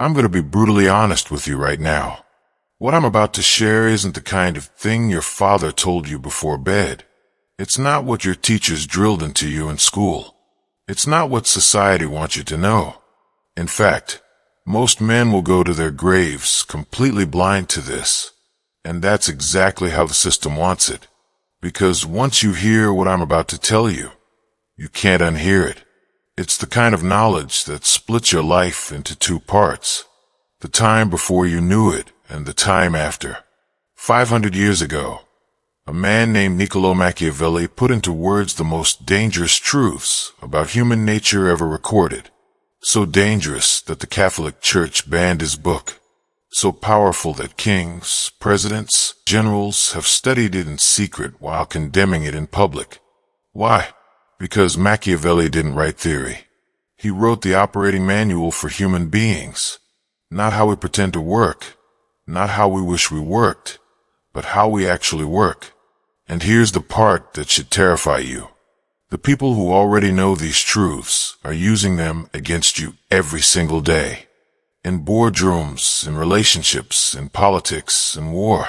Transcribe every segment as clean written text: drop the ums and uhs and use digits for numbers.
I'm going to be brutally honest with you right now. What I'm about to share isn't the kind of thing your father told you before bed. It's not what your teachers drilled into you in school. It's not what society wants you to know. In fact, most men will go to their graves completely blind to this. And that's exactly how the system wants it. Because once you hear what I'm about to tell you, you can't unhear it. It's the kind of knowledge that splits your life into two parts. The time before you knew it and the time after. 500 years ago, a man named Niccolò Machiavelli put into words the most dangerous truths about human nature ever recorded. So dangerous that the Catholic Church banned his book. So powerful that kings, presidents, generals have studied it in secret while condemning it in public. Why? Because Machiavelli didn't write theory. He wrote the operating manual for human beings. Not how we pretend to work, not how we wish we worked, but how we actually work. And here's the part that should terrify you. The people who already know these truths are using them against you every single day. In boardrooms, in relationships, in politics, in war.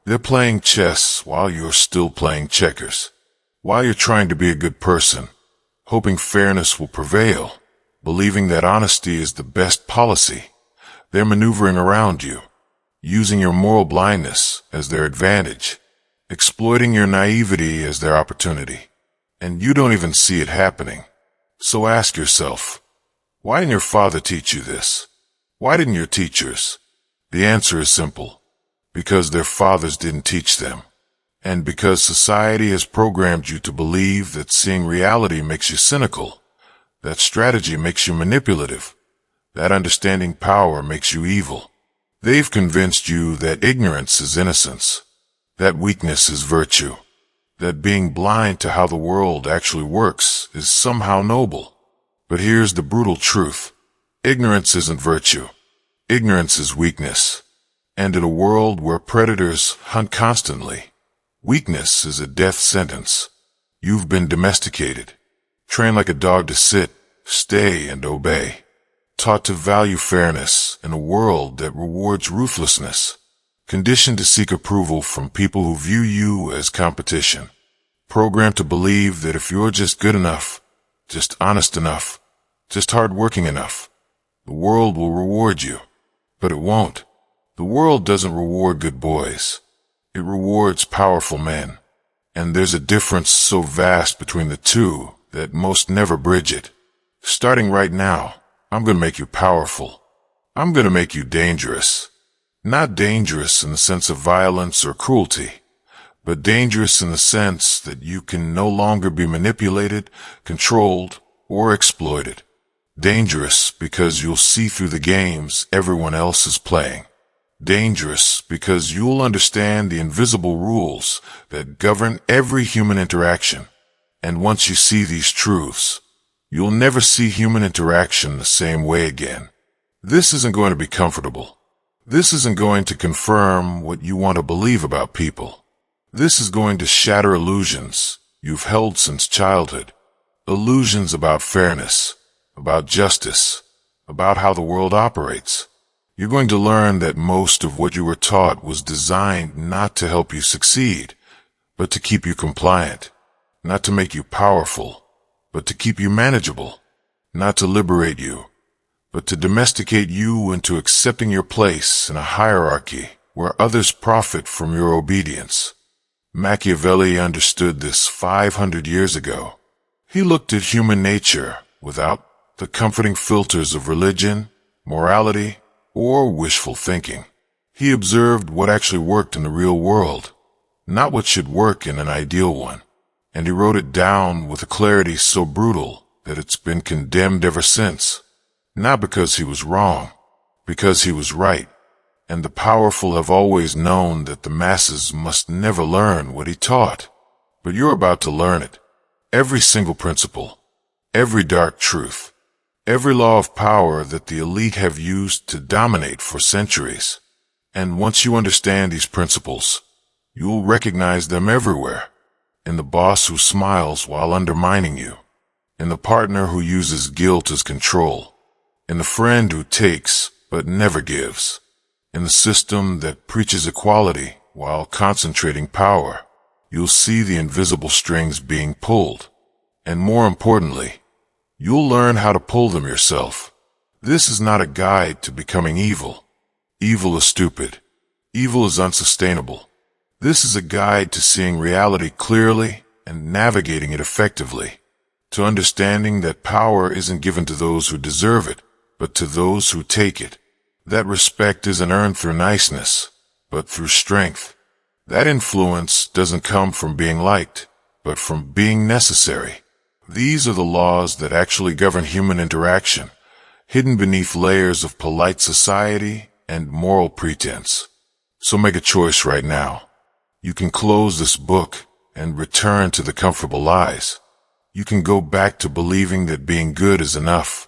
They're playing chess while you're still playing checkers. While you're trying to be a good person, hoping fairness will prevail, believing that honesty is the best policy, they're maneuvering around you, using your moral blindness as their advantage, exploiting your naivety as their opportunity. And you don't even see it happening. So ask yourself, why didn't your father teach you this? Why didn't your teachers? The answer is simple. Because their fathers didn't teach them. And because society has programmed you to believe that seeing reality makes you cynical, that strategy makes you manipulative, that understanding power makes you evil. They've convinced you that ignorance is innocence, that weakness is virtue, that being blind to how the world actually works is somehow noble. But here's the brutal truth. Ignorance isn't virtue. Ignorance is weakness. And in a world where predators hunt constantly, weakness is a death sentence. You've been domesticated, trained like a dog to sit, stay, and obey, taught to value fairness in a world that rewards ruthlessness, conditioned to seek approval from people who view you as competition, programmed to believe that if you're just good enough, just honest enough, just hardworking enough, the world will reward you. But it won't. The world doesn't reward good boys. It rewards powerful men. And there's a difference so vast between the two that most never bridge it. Starting right now, I'm going to make you powerful. I'm going to make you dangerous. Not dangerous in the sense of violence or cruelty, but dangerous in the sense that you can no longer be manipulated, controlled, or exploited. Dangerous because you'll see through the games everyone else is playing. Dangerous because you'll understand the invisible rules that govern every human interaction. And once you see these truths, you'll never see human interaction the same way again. This isn't going to be comfortable. This isn't going to confirm what you want to believe about people. This is going to shatter illusions you've held since childhood. Illusions about fairness, about justice, about how the world operates. You're going to learn that most of what you were taught was designed not to help you succeed, but to keep you compliant, not to make you powerful, but to keep you manageable, not to liberate you, but to domesticate you into accepting your place in a hierarchy where others profit from your obedience. Machiavelli understood this 500 years ago. He looked at human nature without the comforting filters of religion, morality, or wishful thinking. He observed what actually worked in the real world, not what should work in an ideal one, and he wrote it down with a clarity so brutal that it's been condemned ever since. Not because he was wrong, because he was right, and the powerful have always known that the masses must never learn what he taught. But you're about to learn it. Every single principle, every dark truth, every law of power that the elite have used to dominate for centuries. And once you understand these principles, you'll recognize them everywhere. In the boss who smiles while undermining you, in the partner who uses guilt as control, in the friend who takes but never gives. In the system that preaches equality while concentrating power, you'll see the invisible strings being pulled. And more importantly, you'll learn how to pull them yourself. This is not a guide to becoming evil. Evil is stupid. Evil is unsustainable. This is a guide to seeing reality clearly and navigating it effectively, to understanding that power isn't given to those who deserve it, but to those who take it. That respect isn't earned through niceness, but through strength. That influence doesn't come from being liked, but from being necessary. These are the laws that actually govern human interaction, hidden beneath layers of polite society and moral pretense. So make a choice right now. You can close this book and return to the comfortable lies. You can go back to believing that being good is enough,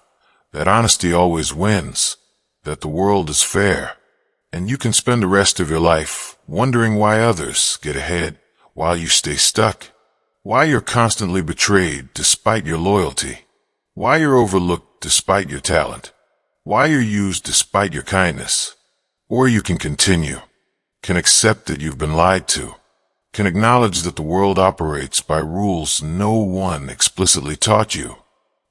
that honesty always wins, that the world is fair, and you can spend the rest of your life wondering why others get ahead while you stay stuck, why you're constantly betrayed despite your loyalty, why you're overlooked despite your talent, why you're used despite your kindness. Or you can continue, can accept that you've been lied to, can acknowledge that the world operates by rules no one explicitly taught you,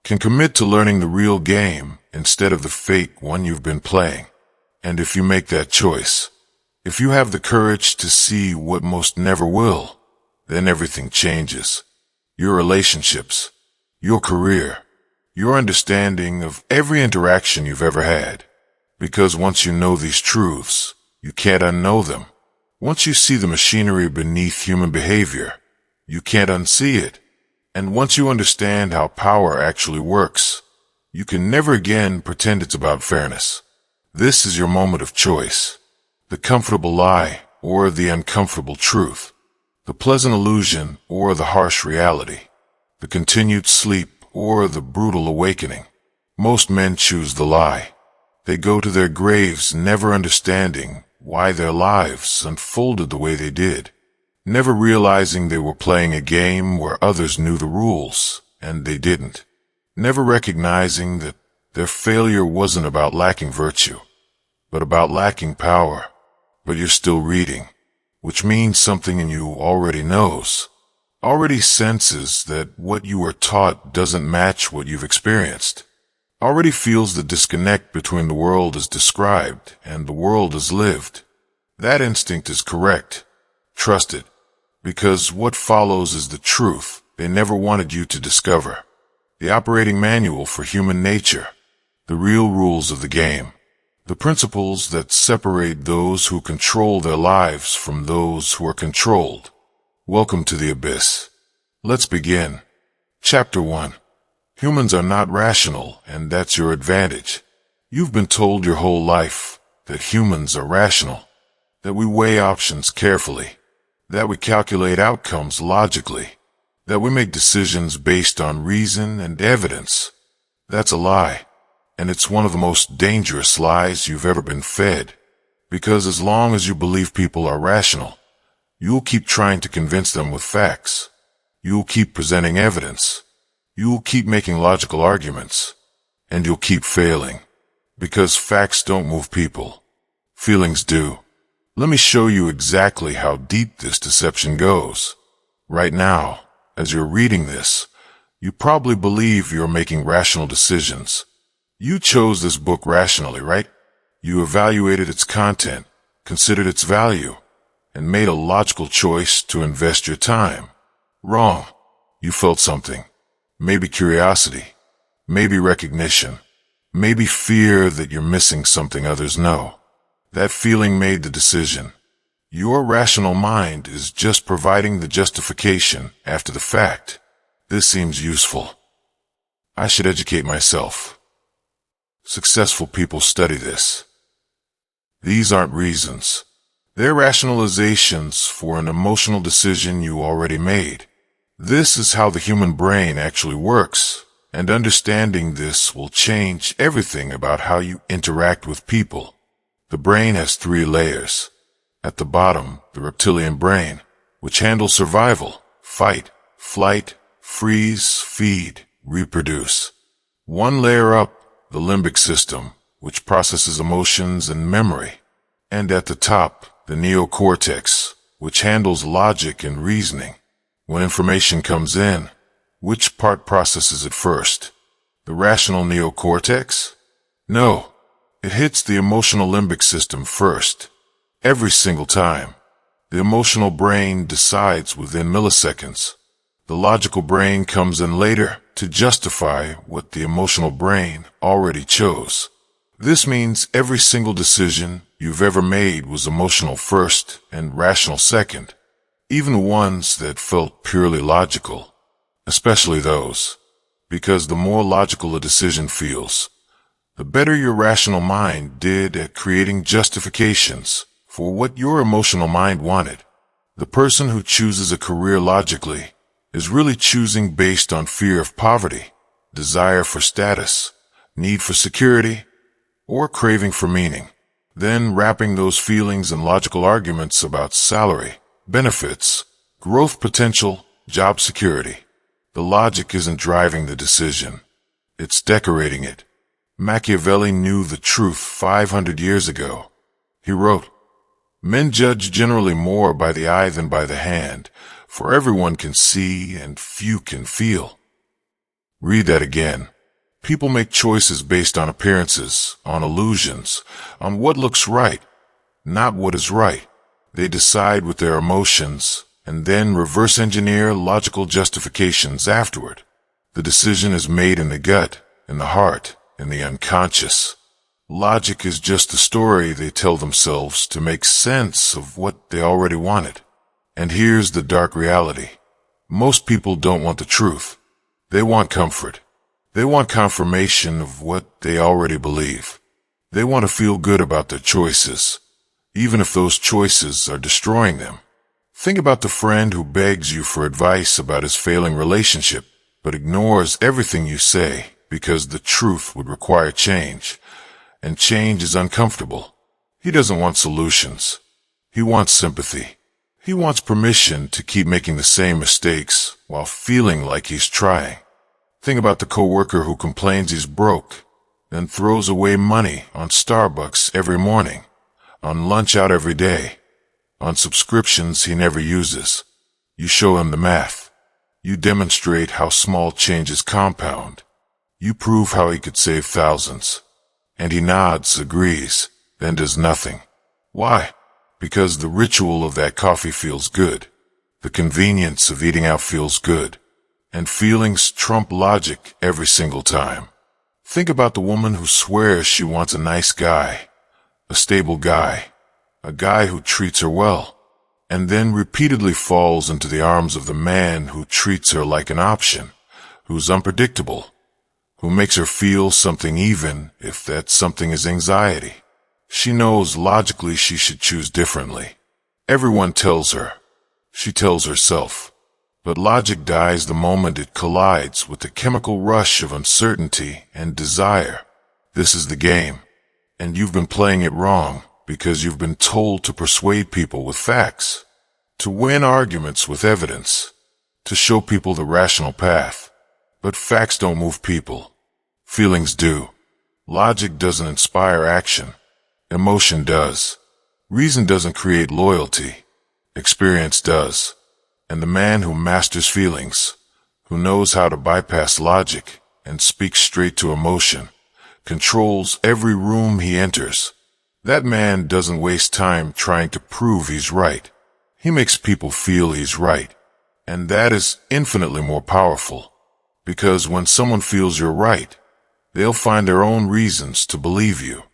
can commit to learning the real game instead of the fake one you've been playing. And if you make that choice, if you have the courage to see what most never will, then everything changes. Your relationships, your career, your understanding of every interaction you've ever had. Because once you know these truths, you can't unknow them. Once you see the machinery beneath human behavior, you can't unsee it. And once you understand how power actually works, you can never again pretend it's about fairness. This is your moment of choice. The comfortable lie or the uncomfortable truth. The pleasant illusion or the harsh reality. The continued sleep or the brutal awakening. Most men choose the lie. They go to their graves never understanding why their lives unfolded the way they did, never realizing they were playing a game where others knew the rules and they didn't, never recognizing that their failure wasn't about lacking virtue, but about lacking power. But you're still reading, which means something in you already knows, already senses that what you were taught doesn't match what you've experienced, already feels the disconnect between the world as described and the world as lived. That instinct is correct. Trust it, because what follows is the truth they never wanted you to discover. The operating manual for human nature, the real rules of the game, the principles that separate those who control their lives from those who are controlled. Welcome to the abyss. Let's begin. Chapter 1. Humans are not rational, and that's your advantage. You've been told your whole life that humans are rational, that we weigh options carefully, that we calculate outcomes logically, that we make decisions based on reason and evidence. That's a lie, and it's one of the most dangerous lies you've ever been fed, because as long as you believe people are rational, you'll keep trying to convince them with facts. You'll keep presenting evidence. You'll keep making logical arguments, and you'll keep failing, because facts don't move people. Feelings do. Let me show you exactly how deep this deception goes. Right now, as you're reading this, you probably believe you're making rational decisions. You chose this book rationally, right? You evaluated its content, considered its value, and made a logical choice to invest your time. Wrong. You felt something. Maybe curiosity, maybe recognition, maybe fear that you're missing something others know. That feeling made the decision. Your rational mind is just providing the justification after the fact. This seems useful. I should educate myself. Successful people study this. These aren't reasons. They're rationalizations for an emotional decision you already made. This is how the human brain actually works, and understanding this will change everything about how you interact with people. The brain has 3 layers. At the bottom, the reptilian brain, which handles survival, fight, flight, freeze, feed, reproduce. 1 layer up, the limbic system, which processes emotions and memory. And at the top, the neocortex, which handles logic and reasoning. When information comes in, which part processes it first? The rational neocortex? No, it hits the emotional limbic system first. Every single time. The emotional brain decides within milliseconds. The logical brain comes in later to justify what the emotional brain already chose. This means every single decision you've ever made was emotional first and rational second, even the ones that felt purely logical, especially those, because the more logical a decision feels, the better your rational mind did at creating justifications for what your emotional mind wanted. The person who chooses a career logically is really choosing based on fear of poverty, desire for status, need for security, or craving for meaning, then wrapping those feelings in logical arguments about salary, benefits, growth potential, job security. The logic isn't driving the decision. It's decorating it. Machiavelli knew the truth 500 years ago. He wrote, "Men judge generally more by the eye than by the hand, for everyone can see and few can feel." Read that again. People make choices based on appearances, on illusions, on what looks right, not what is right. They decide with their emotions and then reverse engineer logical justifications afterward. The decision is made in the gut, in the heart, in the unconscious. Logic is just the story they tell themselves to make sense of what they already wanted. And here's the dark reality. Most people don't want the truth. They want comfort. They want confirmation of what they already believe. They want to feel good about their choices, even if those choices are destroying them. Think about the friend who begs you for advice about his failing relationship, but ignores everything you say because the truth would require change, and change is uncomfortable. He doesn't want solutions. He wants sympathy. He wants permission to keep making the same mistakes while feeling like he's trying. Think about the coworker who complains he's broke, then throws away money on Starbucks every morning, on lunch out every day, on subscriptions he never uses. You show him the math. You demonstrate how small changes compound. You prove how he could save thousands. And he nods, agrees, then does nothing. Why? Because the ritual of that coffee feels good. The convenience of eating out feels good. And feelings trump logic every single time. Think about the woman who swears she wants a nice guy, a stable guy, a guy who treats her well, and then repeatedly falls into the arms of the man who treats her like an option, who's unpredictable, who makes her feel something even if that something is anxiety. She knows logically she should choose differently. Everyone tells her. She tells herself. But logic dies the moment it collides with the chemical rush of uncertainty and desire. This is the game, and you've been playing it wrong because you've been told to persuade people with facts, to win arguments with evidence, to show people the rational path. But facts don't move people. Feelings do. Logic doesn't inspire action. Emotion does. Reason doesn't create loyalty. Experience does. And the man who masters feelings, who knows how to bypass logic and speak straight to emotion, controls every room he enters. That man doesn't waste time trying to prove he's right. He makes people feel he's right. And that is infinitely more powerful. Because when someone feels you're right, they'll find their own reasons to believe you.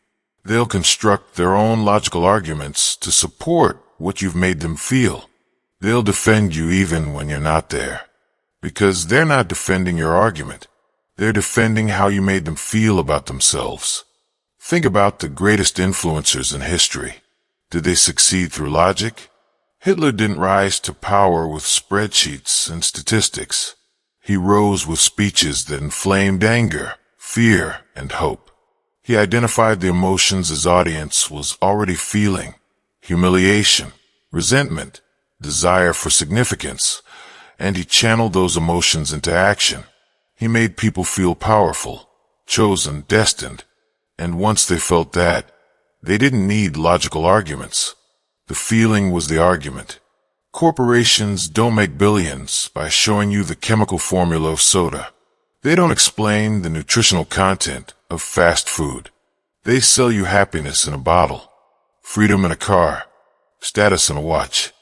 They'll construct their own logical arguments to support what you've made them feel. They'll defend you even when you're not there. Because they're not defending your argument. They're defending how you made them feel about themselves. Think about the greatest influencers in history. Did they succeed through logic? Hitler didn't rise to power with spreadsheets and statistics. He rose with speeches that inflamed anger, fear, and hope. He identified the emotions his audience was already feeling: humiliation, resentment, desire for significance, and he channeled those emotions into action. He made people feel powerful, chosen, destined. And once they felt that, they didn't need logical arguments. The feeling was the argument. Corporations don't make billions by showing you the chemical formula of soda. They don't explain the nutritional content of fast food. They sell you happiness in a bottle, freedom in a car, status in a watch,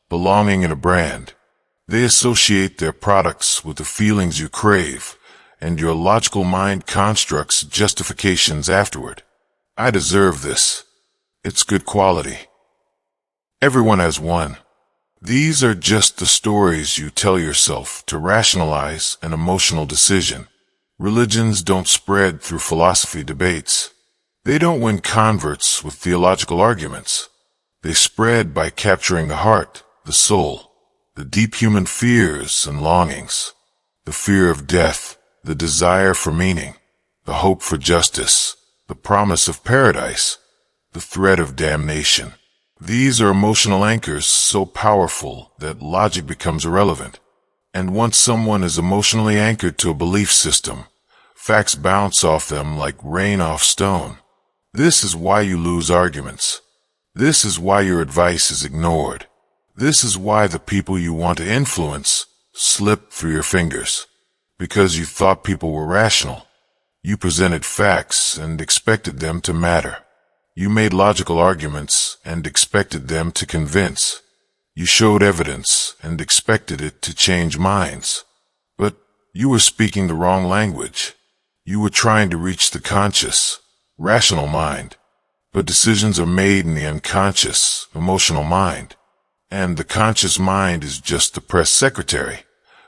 belonging in a brand. They associate their products with the feelings you crave, and your logical mind constructs justifications afterward. I deserve this. It's good quality. Everyone has one. These are just the stories you tell yourself to rationalize an emotional decision. Religions don't spread through philosophy debates. They don't win converts with theological arguments. They spread by capturing the heart, the soul, the deep human fears and longings, the fear of death, the desire for meaning, the hope for justice, the promise of paradise, the threat of damnation. These are emotional anchors so powerful that logic becomes irrelevant. And once someone is emotionally anchored to a belief system, facts bounce off them like rain off stone. This is why you lose arguments. This is why your advice is ignored. This is why the people you want to influence slip through your fingers. Because you thought people were rational. You presented facts and expected them to matter. You made logical arguments and expected them to convince. You showed evidence and expected it to change minds. But you were speaking the wrong language. You were trying to reach the conscious, rational mind. But decisions are made in the unconscious, emotional mind. And the conscious mind is just the press secretary,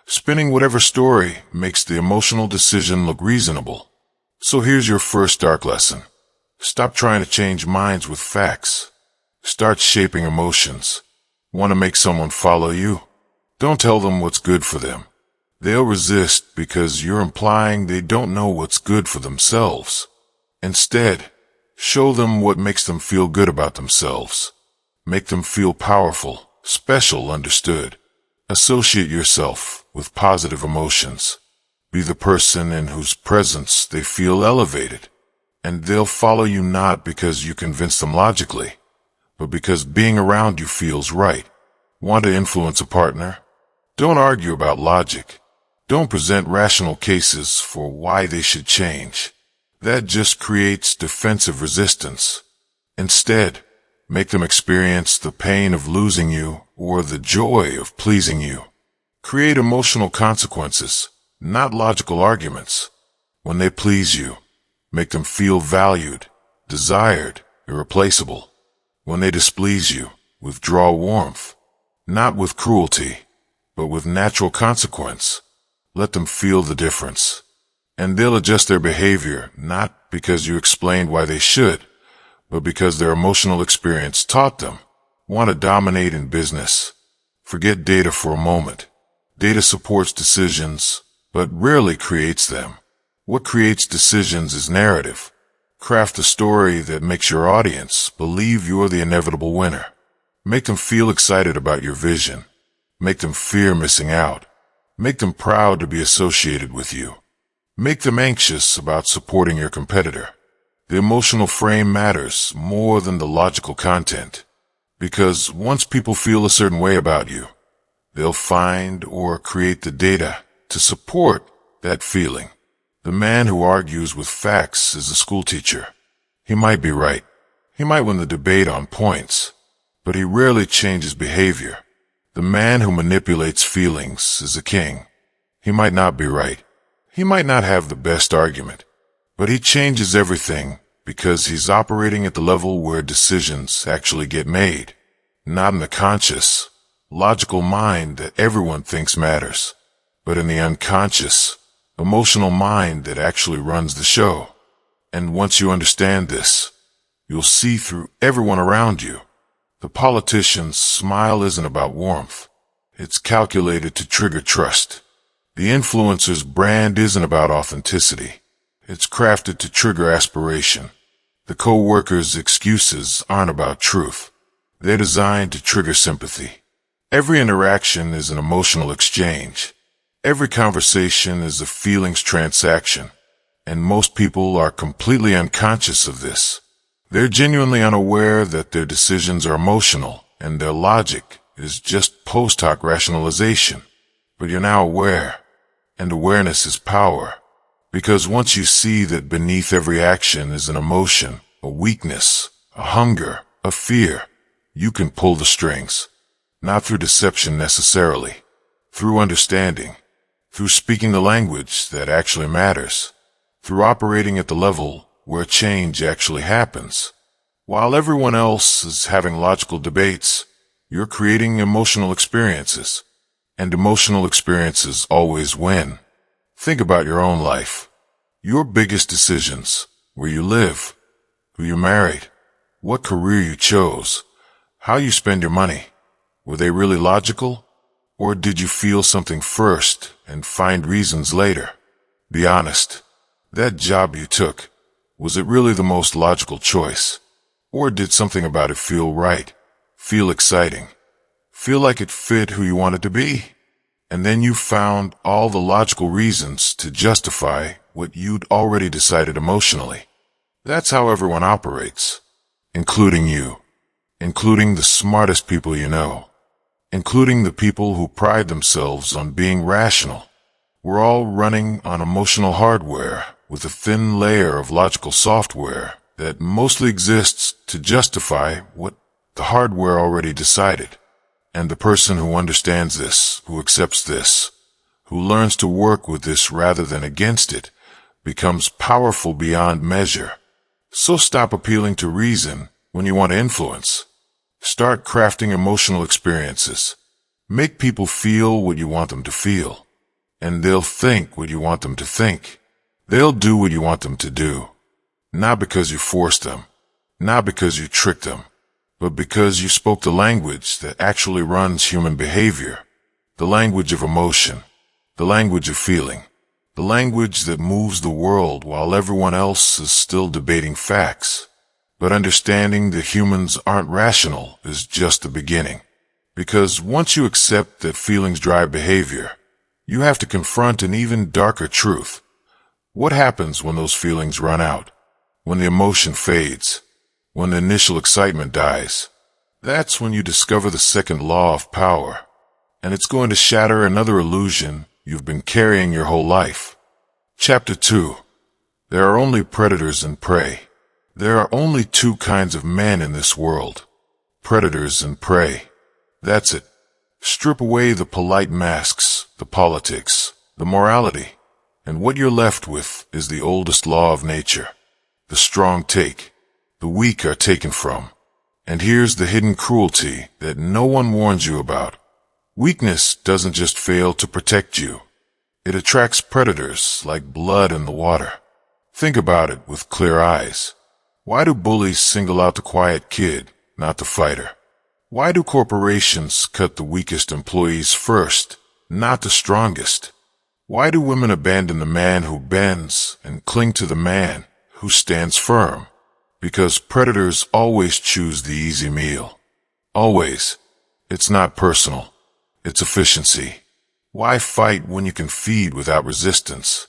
spinning whatever story makes the emotional decision look reasonable. So here's your first dark lesson. Stop trying to change minds with facts. Start shaping emotions. Want to make someone follow you? Don't tell them what's good for them. They'll resist because you're implying they don't know what's good for themselves. Instead, show them what makes them feel good about themselves. Make them feel powerful, special, understood. Associate yourself with positive emotions. Be the person in whose presence they feel elevated. And they'll follow you not because you convince them logically, but because being around you feels right. Want to influence a partner? Don't argue about logic. Don't present rational cases for why they should change. That just creates defensive resistance. Instead, make them experience the pain of losing you or the joy of pleasing you. Create emotional consequences, not logical arguments. When they please you, make them feel valued, desired, irreplaceable. When they displease you, withdraw warmth, not with cruelty, but with natural consequence. Let them feel the difference. And they'll adjust their behavior, not because you explained why they should, but because their emotional experience taught them. Want to dominate in business? Forget data for a moment. Data supports decisions, but rarely creates them. What creates decisions is narrative. Craft a story that makes your audience believe you're the inevitable winner. Make them feel excited about your vision. Make them fear missing out. Make them proud to be associated with you. Make them anxious about supporting your competitor. The emotional frame matters more than the logical content. Because once people feel a certain way about you, they'll find or create the data to support that feeling. The man who argues with facts is a schoolteacher. He might be right. He might win the debate on points, but he rarely changes behavior. The man who manipulates feelings is a king. He might not be right. He might not have the best argument, but he changes everything because he's operating at the level where decisions actually get made, not in the conscious, logical mind that everyone thinks matters, but in the unconscious, emotional mind that actually runs the show. And once you understand this, you'll see through everyone around you. The politician's smile isn't about warmth. It's calculated to trigger trust. The influencer's brand isn't about authenticity. It's crafted to trigger aspiration. The co-worker's excuses aren't about truth. They're designed to trigger sympathy. Every interaction is an emotional exchange. Every conversation is a feelings transaction. And most people are completely unconscious of this. They're genuinely unaware that their decisions are emotional and their logic is just post hoc rationalization. But you're now aware, and awareness is power. Because once you see that beneath every action is an emotion, a weakness, a hunger, a fear, you can pull the strings. Not through deception necessarily, through understanding, through speaking the language that actually matters, through operating at the level where change actually happens. While everyone else is having logical debates, you're creating emotional experiences. And emotional experiences always win. Think about your own life. Your biggest decisions, where you live, who you married, what career you chose, how you spend your money. Were they really logical? Or did you feel something first and find reasons later? Be honest. That job you took, was it really the most logical choice? Or did something about it feel right, feel exciting, feel like it fit who you wanted to be? And then you found all the logical reasons to justify what you'd already decided emotionally. That's how everyone operates, including you, including the smartest people you know, including the people who pride themselves on being rational. We're all running on emotional hardware with a thin layer of logical software that mostly exists to justify what the hardware already decided. And the person who understands this, who accepts this, who learns to work with this rather than against it, becomes powerful beyond measure. So stop appealing to reason when you want to influence. Start crafting emotional experiences. Make people feel what you want them to feel. And they'll think what you want them to think. They'll do what you want them to do. Not because you forced them, not because you tricked them, but because you spoke the language that actually runs human behavior, the language of emotion, the language of feeling, the language that moves the world while everyone else is still debating facts. But understanding that humans aren't rational is just the beginning. Because once you accept that feelings drive behavior, you have to confront an even darker truth. What happens when those feelings run out? When the emotion fades? When the initial excitement dies? That's when you discover the second law of power. And it's going to shatter another illusion you've been carrying your whole life. Chapter 2. There are only predators and prey. There are only two kinds of men in this world. Predators and prey. That's it. Strip away the polite masks, the politics, the morality, and what you're left with is the oldest law of nature. The strong take, the weak are taken from. And here's the hidden cruelty that no one warns you about. Weakness doesn't just fail to protect you. It attracts predators like blood in the water. Think about it with clear eyes. Why do bullies single out the quiet kid, not the fighter? Why do corporations cut the weakest employees first, not the strongest? Why do women abandon the man who bends and cling to the man who stands firm? Because predators always choose the easy meal. Always. It's not personal. It's efficiency. Why fight when you can feed without resistance?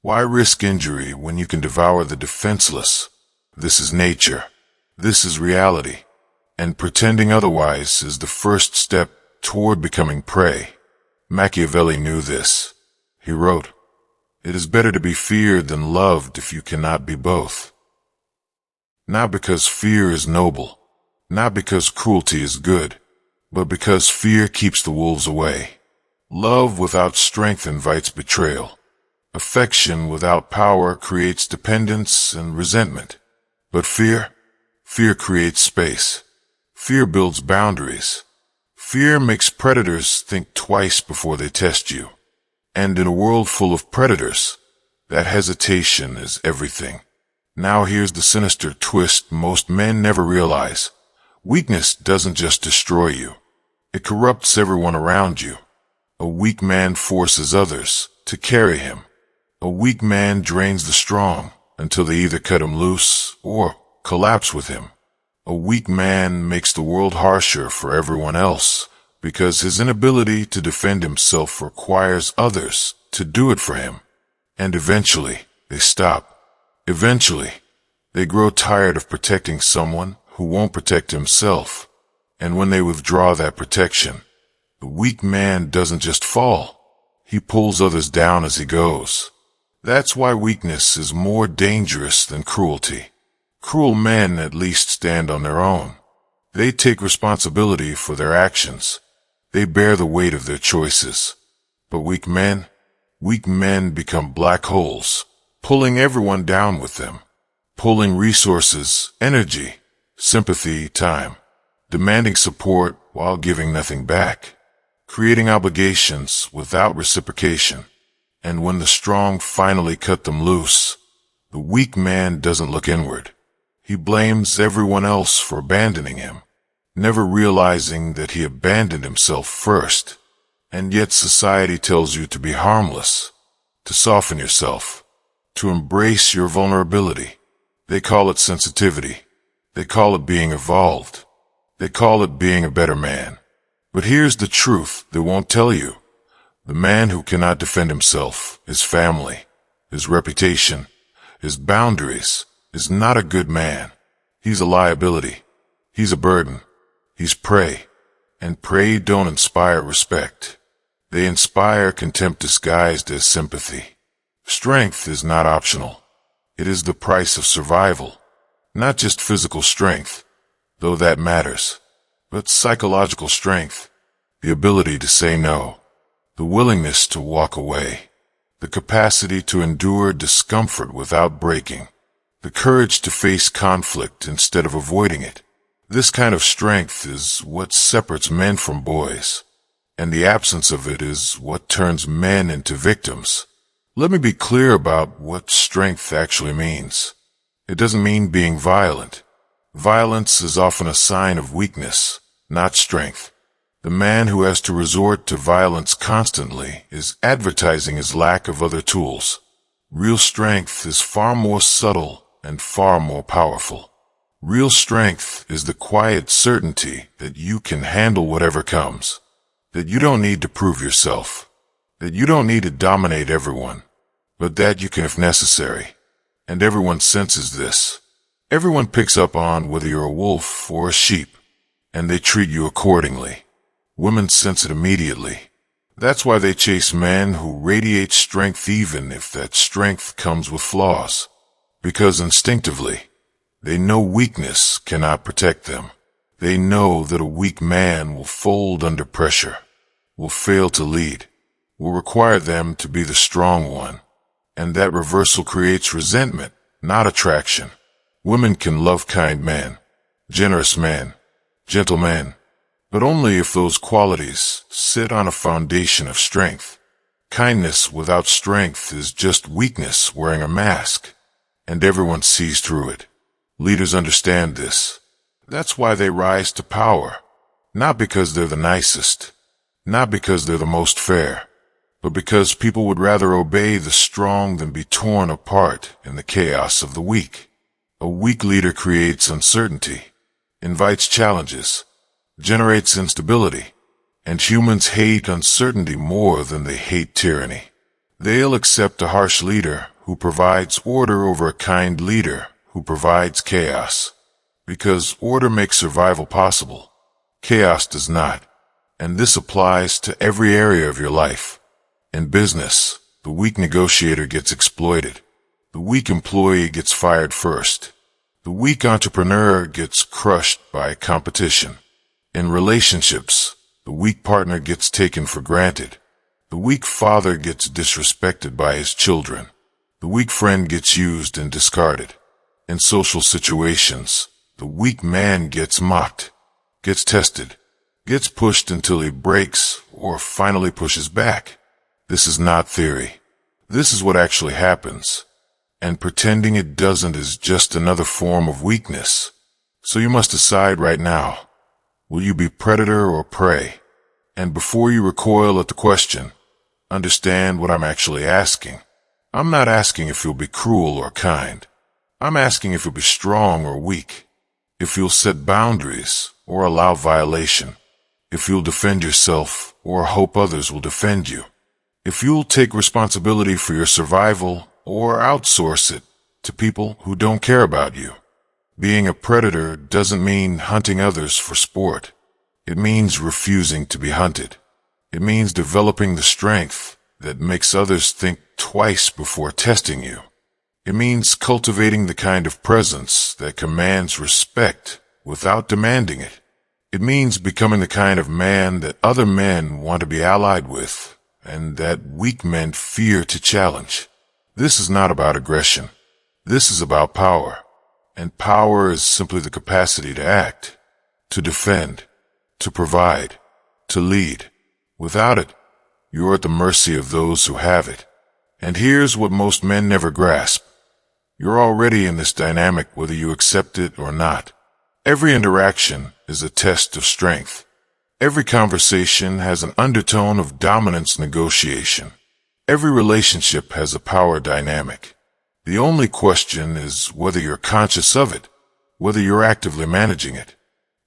Why risk injury when you can devour the defenseless? This is nature. This is reality. And pretending otherwise is the first step toward becoming prey. Machiavelli knew this. He wrote, "It is better to be feared than loved if you cannot be both." Not because fear is noble, not because cruelty is good, but because fear keeps the wolves away. Love without strength invites betrayal. Affection without power creates dependence and resentment. But fear creates space. Fear builds boundaries. Fear makes predators think twice before they test you. And in a world full of predators, that hesitation is everything. Now here's the sinister twist most men never realize. Weakness doesn't just destroy you. It corrupts everyone around you. A weak man forces others to carry him. A weak man drains the strong until they either cut him loose or collapse with him. A weak man makes the world harsher for everyone else because his inability to defend himself requires others to do it for him. And eventually, They stop. Eventually, they grow tired of protecting someone who won't protect himself. And when they withdraw that protection, the weak man doesn't just fall. He pulls others down as he goes. That's why weakness is more dangerous than cruelty. Cruel men at least stand on their own. They take responsibility for their actions. They bear the weight of their choices. But weak men become black holes, pulling everyone down with them, pulling resources, energy, sympathy, time, demanding support while giving nothing back, creating obligations without reciprocation. And when the strong finally cut them loose, the weak man doesn't look inward. He blames everyone else for abandoning him, never realizing that he abandoned himself first. And yet society tells you to be harmless, to soften yourself, to embrace your vulnerability. They call it sensitivity. They call it being evolved. They call it being a better man. But here's the truth they won't tell you. The man who cannot defend himself, his family, his reputation, his boundaries, is not a good man. He's a liability. He's a burden. He's prey. And prey don't inspire respect. They inspire contempt disguised as sympathy. Strength is not optional. It is the price of survival. Not just physical strength, though that matters, but psychological strength, the ability to say no, the willingness to walk away, the capacity to endure discomfort without breaking, the courage to face conflict instead of avoiding it. This kind of strength is what separates men from boys, and the absence of it is what turns men into victims. Let me be clear about what strength actually means. It doesn't mean being violent. Violence is often a sign of weakness, not strength. The man who has to resort to violence constantly is advertising his lack of other tools. Real strength is far more subtle and far more powerful. Real strength is the quiet certainty that you can handle whatever comes, that you don't need to prove yourself, that you don't need to dominate everyone, but that you can if necessary. And everyone senses this. Everyone picks up on whether you're a wolf or a sheep, and they treat you accordingly. Women sense it immediately. That's why they chase men who radiate strength even if that strength comes with flaws. Because instinctively, they know weakness cannot protect them. They know that a weak man will fold under pressure, will fail to lead, will require them to be the strong one. And that reversal creates resentment, not attraction. Women can love kind men, generous men, gentle men, but only if those qualities sit on a foundation of strength. Kindness without strength is just weakness wearing a mask, and everyone sees through it. Leaders understand this. That's why they rise to power, not because they're the nicest, not because they're the most fair, but because people would rather obey the strong than be torn apart in the chaos of the weak. A weak leader creates uncertainty, invites challenges, generates instability, and humans hate uncertainty more than they hate tyranny. They'll accept a harsh leader who provides order over a kind leader who provides chaos, because order makes survival possible. Chaos does not, and this applies to every area of your life. In business, the weak negotiator gets exploited. The weak employee gets fired first. The weak entrepreneur gets crushed by competition. In relationships, the weak partner gets taken for granted. The weak father gets disrespected by his children. The weak friend gets used and discarded. In social situations, the weak man gets mocked, gets tested, gets pushed until he breaks or finally pushes back. This is not theory. This is what actually happens. And pretending it doesn't is just another form of weakness. So you must decide right now. Will you be predator or prey? And before you recoil at the question, understand what I'm actually asking. I'm not asking if you'll be cruel or kind. I'm asking if you'll be strong or weak. If you'll set boundaries or allow violation. If you'll defend yourself or hope others will defend you. If you'll take responsibility for your survival or outsource it to people who don't care about you. Being a predator doesn't mean hunting others for sport. It means refusing to be hunted. It means developing the strength that makes others think twice before testing you. It means cultivating the kind of presence that commands respect without demanding it. It means becoming the kind of man that other men want to be allied with and that weak men fear to challenge. This is not about aggression. This is about power. And power is simply the capacity to act, to defend, to provide, to lead. Without it, you're at the mercy of those who have it. And here's what most men never grasp. You're already in this dynamic whether you accept it or not. Every interaction is a test of strength. Every conversation has an undertone of dominance negotiation. Every relationship has a power dynamic. The only question is whether you're conscious of it, whether you're actively managing it,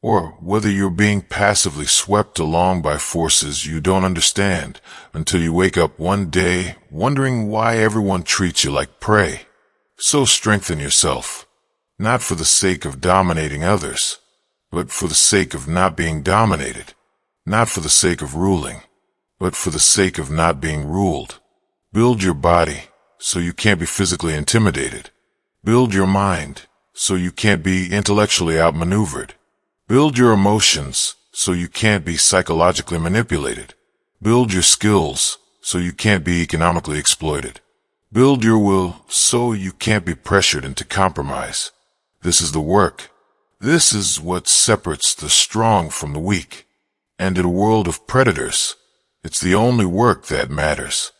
or whether you're being passively swept along by forces you don't understand until you wake up one day wondering why everyone treats you like prey. So strengthen yourself, not for the sake of dominating others, but for the sake of not being dominated, not for the sake of ruling, but for the sake of not being ruled. Build your body so you can't be physically intimidated. Build your mind so you can't be intellectually outmaneuvered. Build your emotions so you can't be psychologically manipulated. Build your skills so you can't be economically exploited. Build your will so you can't be pressured into compromise. This is the work. This is what separates the strong from the weak. And in a world of predators, it's the only work that matters.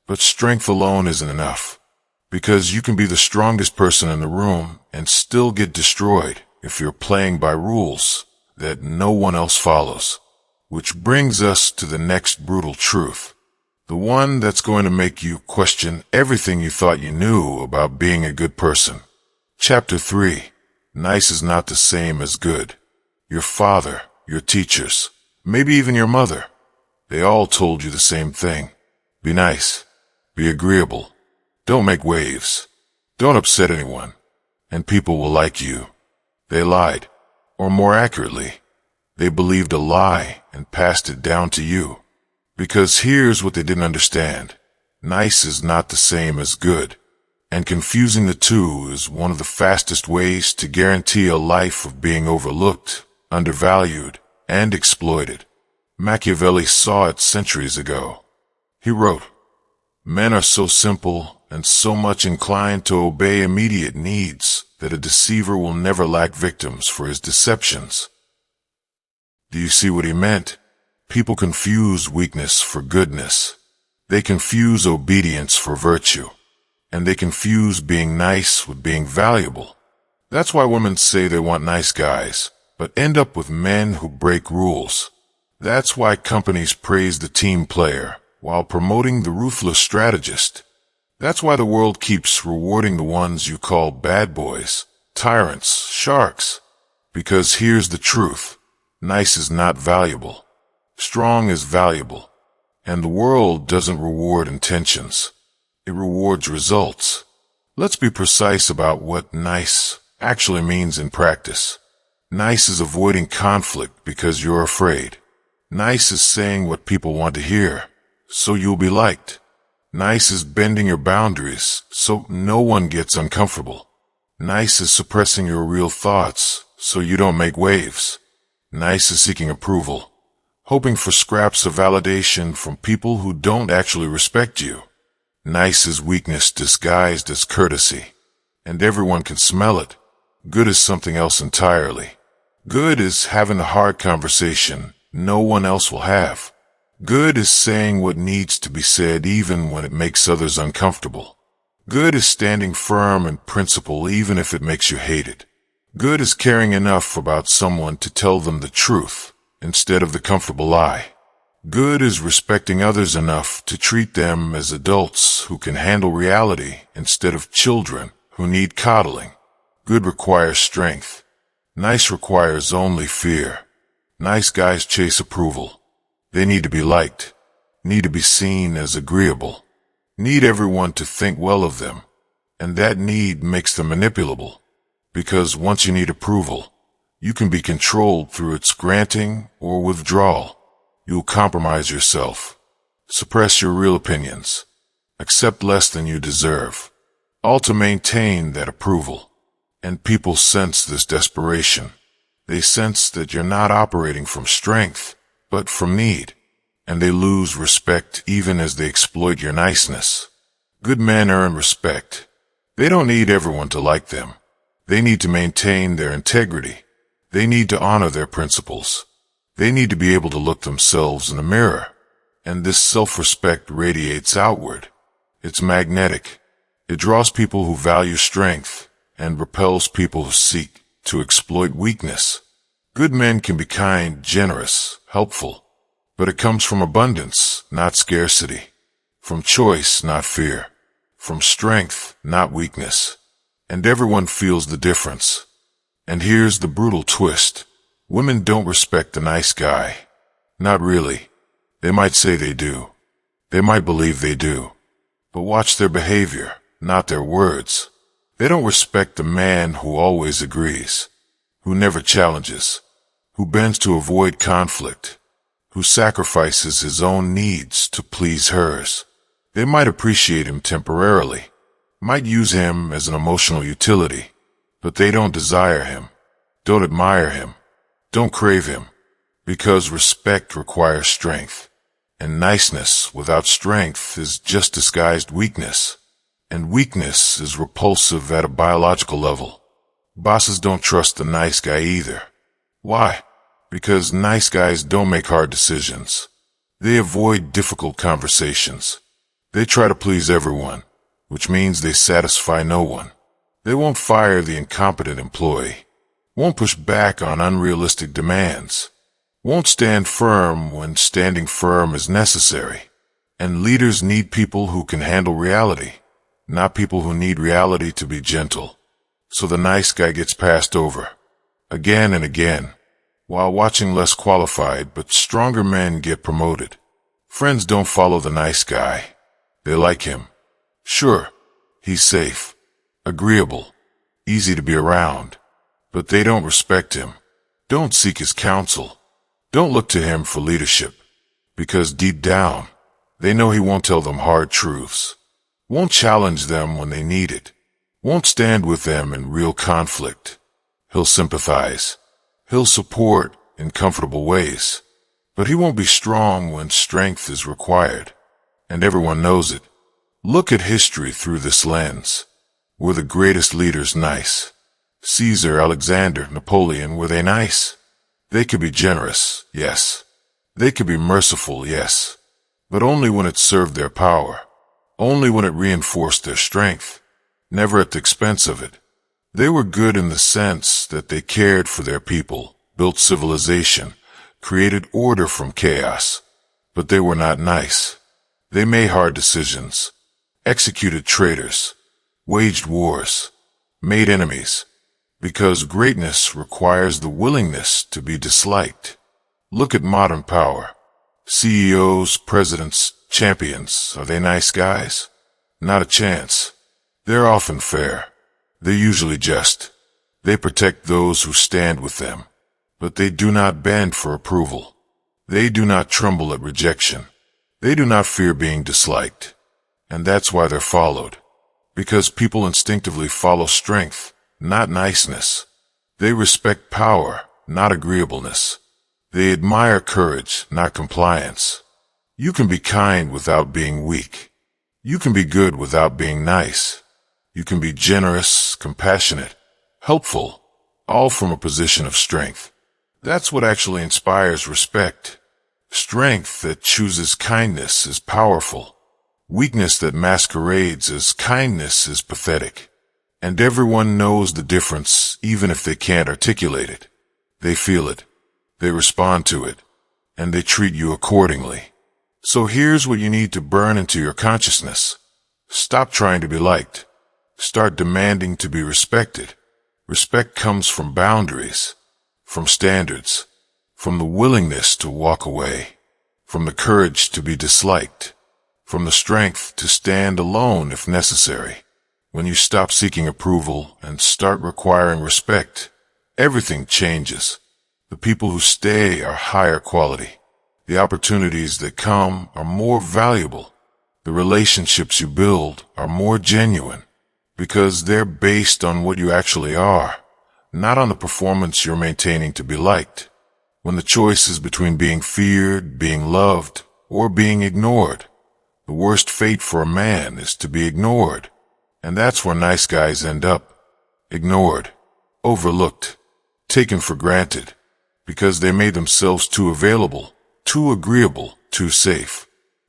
But strength alone isn't enough, because you can be the strongest person in the room and still get destroyed if you're playing by rules that no one else follows. Which brings us to the next brutal truth. The one that's going to make you question everything you thought you knew about being a good person. Chapter 3. Nice is not the same as good. Your father, your teachers, maybe even your mother, they all told you the same thing. Be nice. Be agreeable. Don't make waves. Don't upset anyone. And people will like you. They lied. Or more accurately, they believed a lie and passed it down to you. Because here's what they didn't understand. Nice is not the same as good. And confusing the two is one of the fastest ways to guarantee a life of being overlooked, undervalued, and exploited. Machiavelli saw it centuries ago. He wrote, "Men are so simple and so much inclined to obey immediate needs that a deceiver will never lack victims for his deceptions." Do you see what he meant? People confuse weakness for goodness. They confuse obedience for virtue. And they confuse being nice with being valuable. That's why women say they want nice guys, but end up with men who break rules. That's why companies praise the team player while promoting the ruthless strategist. That's why the world keeps rewarding the ones you call bad boys, tyrants, sharks. Because here's the truth. Nice is not valuable. Strong is valuable. And the world doesn't reward intentions. It rewards results. Let's be precise about what nice actually means in practice. Nice is avoiding conflict because you're afraid. Nice is saying what people want to hear, so you'll be liked. Nice is bending your boundaries so no one gets uncomfortable. Nice is suppressing your real thoughts so you don't make waves. Nice is seeking approval, hoping for scraps of validation from people who don't actually respect you. Nice is weakness disguised as courtesy, and everyone can smell it. Good is something else entirely. Good is having the hard conversation no one else will have. Good is saying what needs to be said even when it makes others uncomfortable. Good is standing firm in principle even if it makes you hated. Good is caring enough about someone to tell them the truth instead of the comfortable lie. Good is respecting others enough to treat them as adults who can handle reality instead of children who need coddling. Good requires strength. Nice requires only fear. Nice guys chase approval. They need to be liked, need to be seen as agreeable, need everyone to think well of them, And that need makes them manipulable, because once you need approval, you can be controlled through its granting or withdrawal. You'll compromise yourself, suppress your real opinions, accept less than you deserve, all to maintain that approval. And people sense this desperation. They sense that you're not operating from strength, but from need. And they lose respect even as they exploit your niceness. Good men earn respect. They don't need everyone to like them. They need to maintain their integrity. They need to honor their principles. They need to be able to look themselves in the mirror. And this self-respect radiates outward. It's magnetic. It draws people who value strength and repels people who seek to exploit weakness. Good men can be kind, generous, helpful, but it comes from abundance, not scarcity, from choice, not fear, from strength, not weakness. And everyone feels the difference. And here's the brutal twist. Women don't respect the nice guy. Not really. They might say they do. They might believe they do. But watch their behavior, not their words. They don't respect the man who always agrees, who never challenges, who bends to avoid conflict, who sacrifices his own needs to please hers. They might appreciate him temporarily, might use him as an emotional utility, but they don't desire him, don't admire him, don't crave him, because respect requires strength, and niceness without strength is just disguised weakness. And weakness is repulsive at a biological level. Bosses don't trust the nice guy either. Why? Because nice guys don't make hard decisions. They avoid difficult conversations. They try to please everyone, which means they satisfy no one. They won't fire the incompetent employee, won't push back on unrealistic demands, won't stand firm when standing firm is necessary. And leaders need people who can handle reality, not people who need reality to be gentle. So the nice guy gets passed over, again and again, while watching less qualified but stronger men get promoted. Friends don't follow the nice guy. They like him. Sure, he's safe, agreeable, easy to be around, but they don't respect him, don't seek his counsel, don't look to him for leadership, because deep down, they know he won't tell them hard truths. Won't challenge them when they need it, won't stand with them in real conflict. He'll sympathize, he'll support in comfortable ways, but he won't be strong when strength is required, and everyone knows it. Look at history through this lens. Were the greatest leaders nice? Caesar, Alexander, Napoleon, were they nice? They could be generous, yes. They could be merciful, yes, but only when it served their power. Only when it reinforced their strength, never at the expense of it. They were good in the sense that they cared for their people, built civilization, created order from chaos. But they were not nice. They made hard decisions, executed traitors, waged wars, made enemies, because greatness requires the willingness to be disliked. Look at modern power. CEOs, presidents, champions, are they nice guys? Not a chance. They're often fair. They're usually just. They protect those who stand with them. But they do not bend for approval. They do not tremble at rejection. They do not fear being disliked. And that's why they're followed. Because people instinctively follow strength, not niceness. They respect power, not agreeableness. They admire courage, not compliance. You can be kind without being weak. You can be good without being nice. You can be generous, compassionate, helpful, all from a position of strength. That's what actually inspires respect. Strength that chooses kindness is powerful. Weakness that masquerades as kindness is pathetic. And everyone knows the difference, even if they can't articulate it. They feel it. They respond to it. And they treat you accordingly. So here's what you need to burn into your consciousness. Stop trying to be liked. Start demanding to be respected. Respect comes from boundaries, from standards, from the willingness to walk away, from the courage to be disliked, from the strength to stand alone if necessary. When you stop seeking approval and start requiring respect, everything changes. The people who stay are higher quality. The opportunities that come are more valuable. The relationships you build are more genuine because they're based on what you actually are, not on the performance you're maintaining to be liked. When the choice is between being feared, being loved, or being ignored, the worst fate for a man is to be ignored. And that's where nice guys end up. Ignored, overlooked, taken for granted, because they made themselves too available, too agreeable, too safe.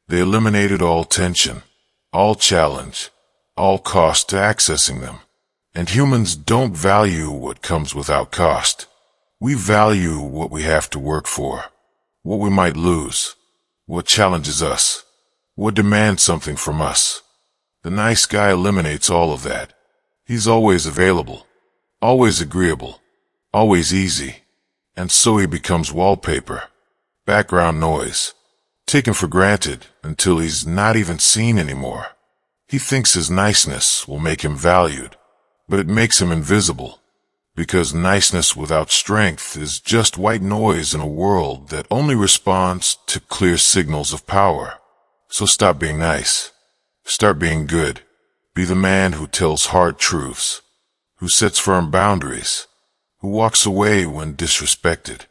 They eliminated all tension, all challenge, all cost to accessing them. And humans don't value what comes without cost. We value what we have to work for, what we might lose, what challenges us, what demands something from us. The nice guy eliminates all of that. He's always available, always agreeable, always easy. And so he becomes wallpaper, background noise, taken for granted until he's not even seen anymore. He thinks his niceness will make him valued, but it makes him invisible, because niceness without strength is just white noise in a world that only responds to clear signals of power. So stop being nice. Start being good. Be the man who tells hard truths, who sets firm boundaries, who walks away when disrespected,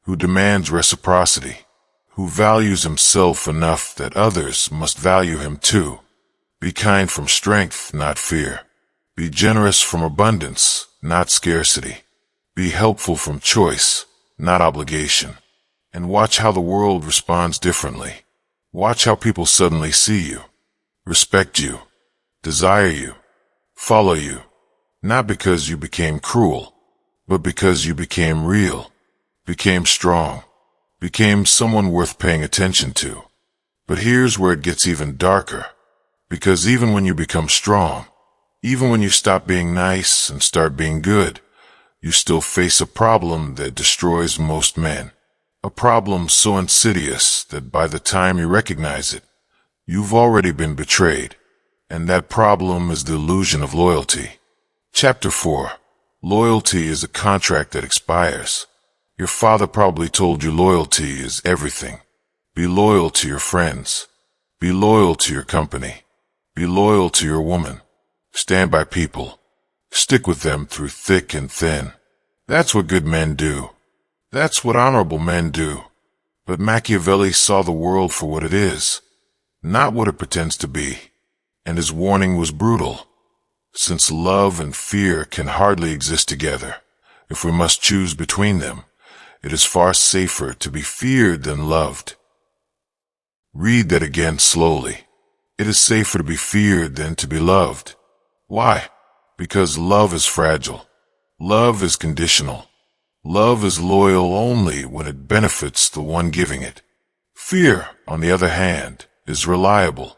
who demands reciprocity, who values himself enough that others must value him too. Be kind from strength, not fear. Be generous from abundance, not scarcity. Be helpful from choice, not obligation. And watch how the world responds differently. Watch how people suddenly see you, respect you, desire you, follow you, not because you became cruel, but because you became real, became strong, became someone worth paying attention to. But here's where it gets even darker, because even when you become strong, even when you stop being nice and start being good, you still face a problem that destroys most men. A problem so insidious that by the time you recognize it, you've already been betrayed. And that problem is the illusion of loyalty. Chapter 4. Loyalty is a contract that expires. Your father probably told you loyalty is everything. Be loyal to your friends. Be loyal to your company. Be loyal to your woman. Stand by people. Stick with them through thick and thin. That's what good men do. That's what honorable men do. But Machiavelli saw the world for what it is, not what it pretends to be. And his warning was brutal. Since love and fear can hardly exist together, if we must choose between them, it is far safer to be feared than loved. Read that again slowly. It is safer to be feared than to be loved. Why? Because love is fragile. Love is conditional. Love is loyal only when it benefits the one giving it. Fear, on the other hand, is reliable.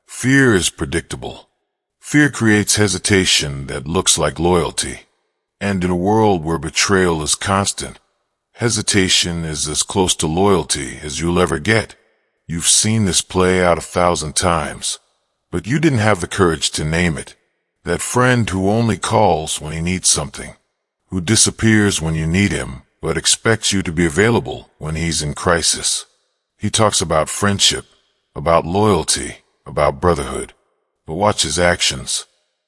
Fear is predictable. Fear creates hesitation that looks like loyalty. And in a world where betrayal is constant, hesitation is as close to loyalty as you'll ever get. You've seen this play out 1,000 times, but you didn't have the courage to name it. That friend who only calls when he needs something, who disappears when you need him, but expects you to be available when he's in crisis. He talks about friendship, about loyalty, about brotherhood. But watch his actions.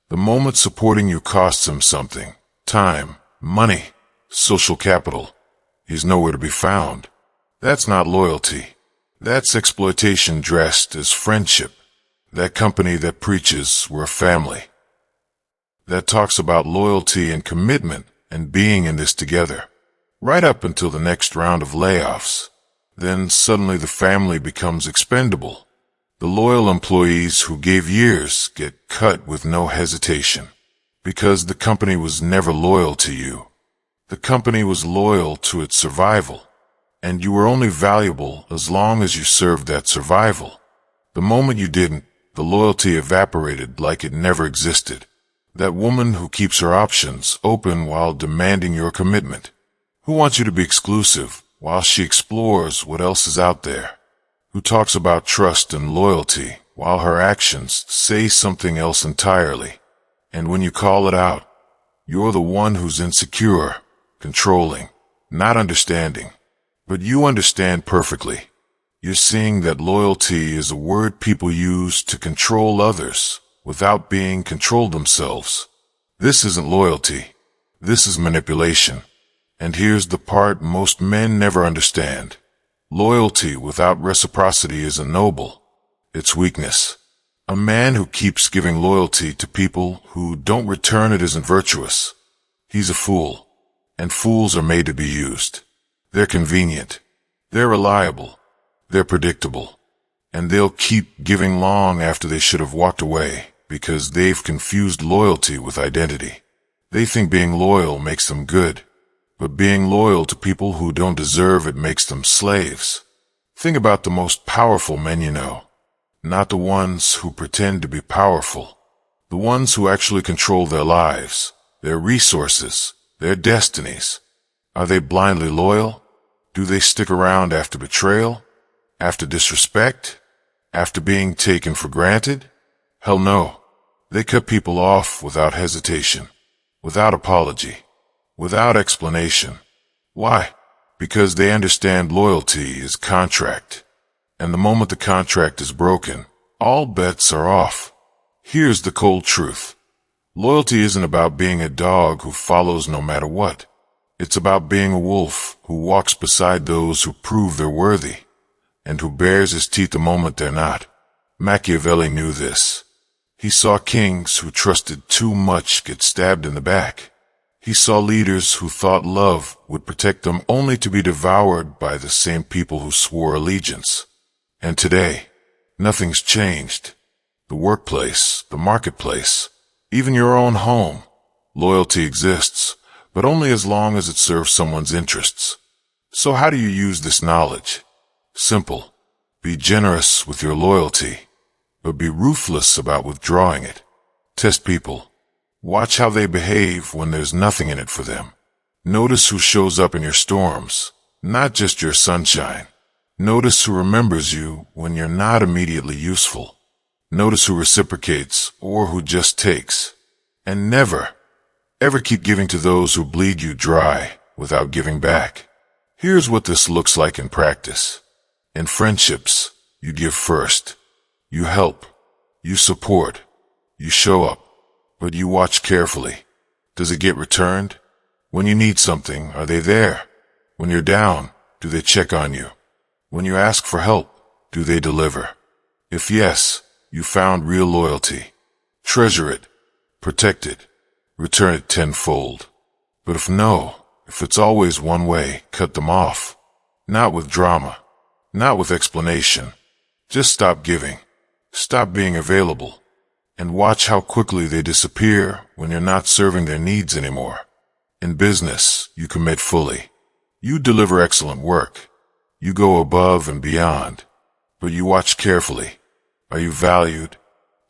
The moment supporting you costs him something, time, money, social capital, he's nowhere to be found. That's not loyalty. That's exploitation dressed as friendship. That company that preaches we're a family. That talks about loyalty and commitment and being in this together, right up until the next round of layoffs. Then suddenly the family becomes expendable. The loyal employees who gave years get cut with no hesitation, because the company was never loyal to you. The company was loyal to its survival, and you were only valuable as long as you served that survival. The moment you didn't, the loyalty evaporated like it never existed. That woman who keeps her options open while demanding your commitment, who wants you to be exclusive while she explores what else is out there, who talks about trust and loyalty while her actions say something else entirely. And when you call it out, you're the one who's insecure, controlling, not understanding. But you understand perfectly. You're seeing that loyalty is a word people use to control others without being controlled themselves. This isn't loyalty. This is manipulation. And here's the part most men never understand. Loyalty without reciprocity isn't noble. It's weakness. A man who keeps giving loyalty to people who don't return it isn't virtuous. He's a fool. And fools are made to be used. They're convenient. They're reliable. They're predictable. And they'll keep giving long after they should have walked away because they've confused loyalty with identity. They think being loyal makes them good, but being loyal to people who don't deserve it makes them slaves. Think about the most powerful men you know. Not the ones who pretend to be powerful. The ones who actually control their lives, their resources, their destinies. Are they blindly loyal? Do they stick around after betrayal? After disrespect? After being taken for granted? Hell no. They cut people off without hesitation, without apology, without explanation. Why? Because they understand loyalty is contract. And the moment the contract is broken, all bets are off. Here's the cold truth. Loyalty isn't about being a dog who follows no matter what. It's about being a wolf who walks beside those who prove they're worthy, and who bares his teeth the moment they're not. Machiavelli knew this. He saw kings who trusted too much get stabbed in the back. He saw leaders who thought love would protect them only to be devoured by the same people who swore allegiance. And today, nothing's changed. The workplace, the marketplace, even your own home. Loyalty exists, but only as long as it serves someone's interests. So how do you use this knowledge? Simple. Be generous with your loyalty, but be ruthless about withdrawing it. Test people. Watch how they behave when there's nothing in it for them. Notice who shows up in your storms, not just your sunshine. Notice who remembers you when you're not immediately useful. Notice who reciprocates or who just takes. And never, ever keep giving to those who bleed you dry without giving back. Here's what this looks like in practice. In friendships, you give first. You help. You support. You show up. But you watch carefully. Does it get returned? When you need something, are they there? When you're down, do they check on you? When you ask for help, do they deliver? If yes, you found real loyalty. Treasure it. Protect it. Return it tenfold. But if no, if it's always one way, cut them off. Not with drama. Not with explanation. Just stop giving. Stop being available. And watch how quickly they disappear when you're not serving their needs anymore. In business, you commit fully. You deliver excellent work. You go above and beyond. But you watch carefully. Are you valued?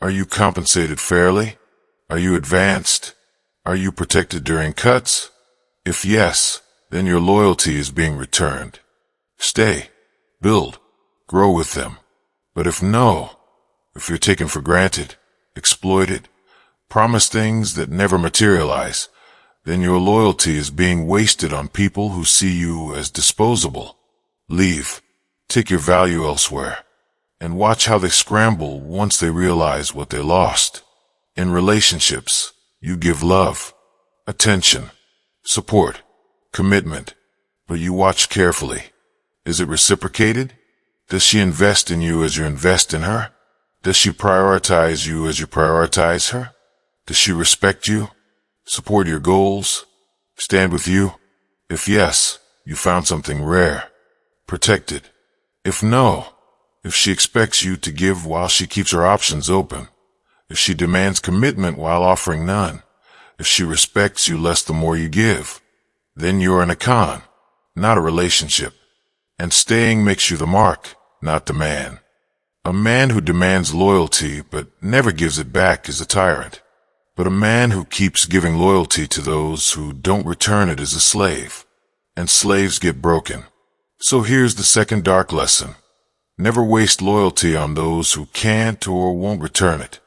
Are you compensated fairly? Are you advanced? Are you protected during cuts? If yes, then your loyalty is being returned. Stay. Build. Grow with them. But if no, if you're taken for granted, exploited, promised things that never materialize, then your loyalty is being wasted on people who see you as disposable. Leave. Take your value elsewhere. And watch how they scramble once they realize what they lost. In relationships, you give love, attention, support, commitment, but you watch carefully. Is it reciprocated? Does she invest in you as you invest in her? Does she prioritize you as you prioritize her? Does she respect you? Support your goals? Stand with you? If yes, you found something rare. Protect it. If no, if she expects you to give while she keeps her options open, if she demands commitment while offering none, if she respects you less the more you give, then you're in a con, not a relationship. And staying makes you the mark, not the man. A man who demands loyalty but never gives it back is a tyrant. But a man who keeps giving loyalty to those who don't return it is a slave. And slaves get broken. So here's the second dark lesson. Never waste loyalty on those who can't or won't return it.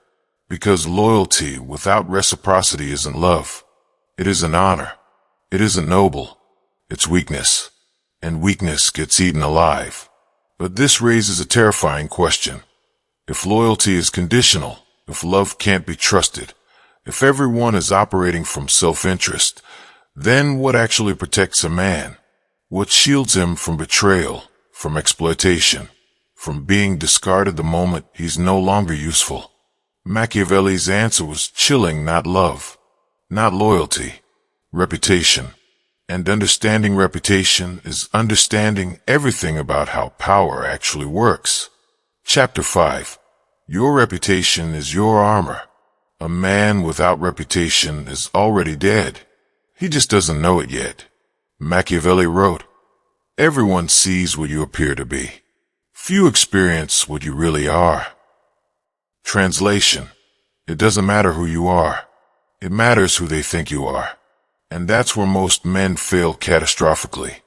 Because loyalty without reciprocity isn't love. It isn't honor. It isn't noble. It's weakness. And weakness gets eaten alive. But this raises a terrifying question. If loyalty is conditional, if love can't be trusted, if everyone is operating from self-interest, then what actually protects a man? What shields him from betrayal, from exploitation, from being discarded the moment he's no longer useful? Machiavelli's answer was chilling, not love, not loyalty, reputation. And understanding reputation is understanding everything about how power actually works. Chapter 5. Your reputation is your armor. A man without reputation is already dead. He just doesn't know it yet. Machiavelli wrote, "Everyone sees what you appear to be. Few experience what you really are." Translation: it doesn't matter who you are. It matters who they think you are. And that's where most men fail catastrophically.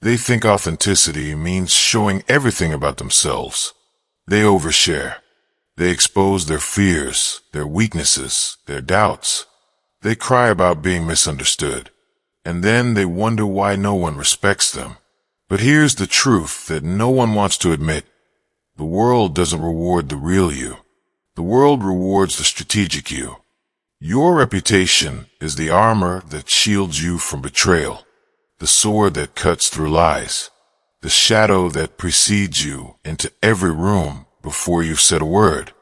They think authenticity means showing everything about themselves. They overshare. They expose their fears, their weaknesses, their doubts. They cry about being misunderstood. And then they wonder why no one respects them. But here's the truth that no one wants to admit. The world doesn't reward the real you. The world rewards the strategic you. Your reputation is the armor that shields you from betrayal, the sword that cuts through lies, the shadow that precedes you into every room before you've said a word.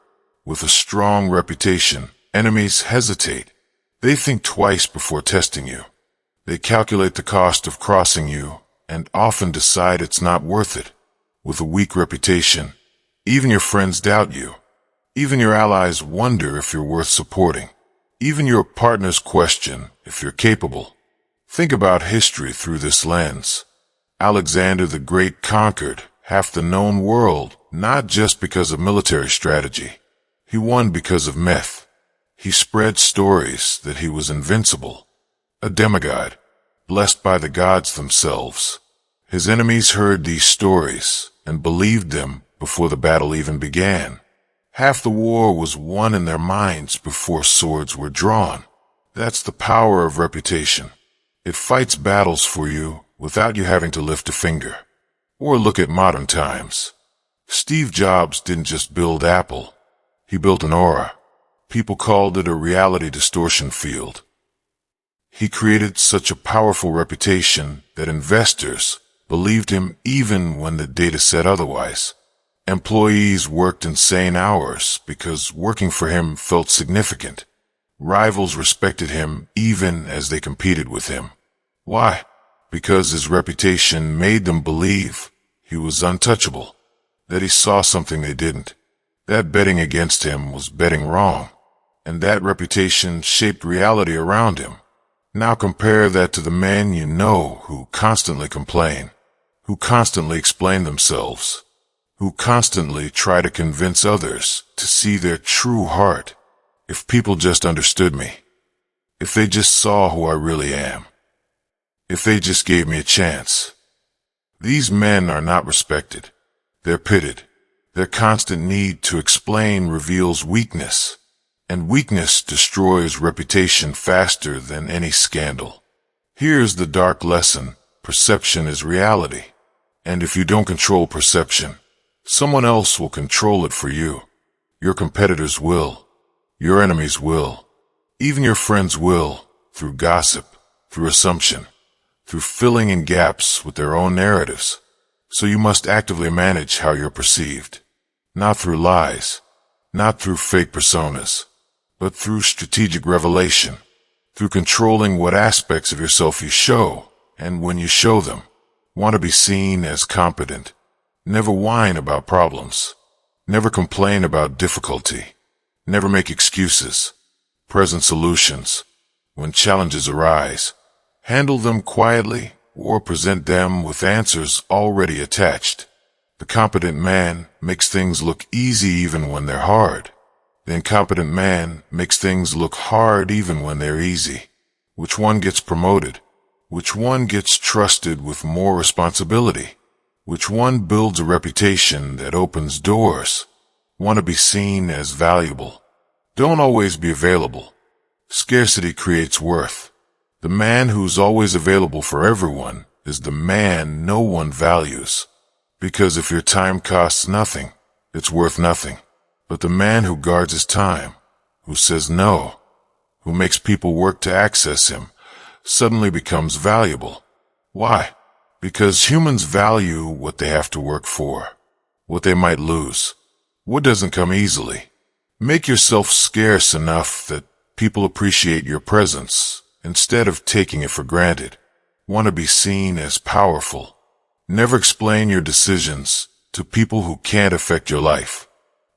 With a strong reputation, enemies hesitate. They think twice before testing you. They calculate the cost of crossing you and often decide it's not worth it. With a weak reputation, even your friends doubt you. Even your allies wonder if you're worth supporting. Even your partners question if you're capable. Think about history through this lens. Alexander the Great conquered half the known world, not just because of military strategy. He won because of myth. He spread stories that he was invincible, a demigod, blessed by the gods themselves. His enemies heard these stories and believed them before the battle even began. Half the war was won in their minds before swords were drawn. That's the power of reputation. It fights battles for you without you having to lift a finger. Or look at modern times. Steve Jobs didn't just build Apple. He built an aura. People called it a reality distortion field. He created such a powerful reputation that investors believed him even when the data said otherwise. Employees worked insane hours because working for him felt significant. Rivals respected him even as they competed with him. Why? Because his reputation made them believe he was untouchable, that he saw something they didn't, that betting against him was betting wrong, and that reputation shaped reality around him. Now compare that to the men you know who constantly complain, who constantly explain themselves, who constantly try to convince others to see their true heart. If people just understood me, if they just saw who I really am, if they just gave me a chance. These men are not respected. They're pitted. Their constant need to explain reveals weakness, and weakness destroys reputation faster than any scandal. Here's the dark lesson. Perception is reality. And if you don't control perception, someone else will control it for you. Your competitors will. Your enemies will. Even your friends will, through gossip, through assumption, through filling in gaps with their own narratives. So you must actively manage how you're perceived. Not through lies, not through fake personas, but through strategic revelation, through controlling what aspects of yourself you show, and when you show them. Want to be seen as competent. Never whine about problems. Never complain about difficulty. Never make excuses. Present solutions. When challenges arise, handle them quietly or present them with answers already attached. The competent man makes things look easy even when they're hard. The incompetent man makes things look hard even when they're easy. Which one gets promoted? Which one gets trusted with more responsibility? Which one builds a reputation that opens doors? Want to be seen as valuable. Don't always be available. Scarcity creates worth. The man who's always available for everyone is the man no one values. Because if your time costs nothing, it's worth nothing. But the man who guards his time, who says no, who makes people work to access him, suddenly becomes valuable. Why? Because humans value what they have to work for, what they might lose, what doesn't come easily. Make yourself scarce enough that people appreciate your presence instead of taking it for granted. Want to be seen as powerful. Never explain your decisions to people who can't affect your life.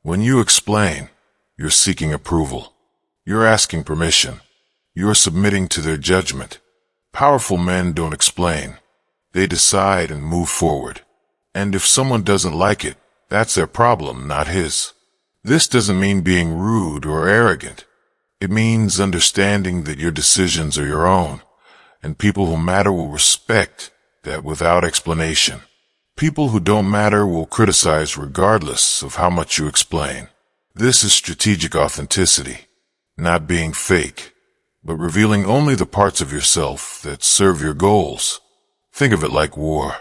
When you explain, you're seeking approval. You're asking permission. You're submitting to their judgment. Powerful men don't explain. They decide and move forward. And if someone doesn't like it, that's their problem, not his. This doesn't mean being rude or arrogant. It means understanding that your decisions are your own, and people who matter will respect that without explanation. People who don't matter will criticize regardless of how much you explain. This is strategic authenticity, not being fake, but revealing only the parts of yourself that serve your goals. Think of it like war.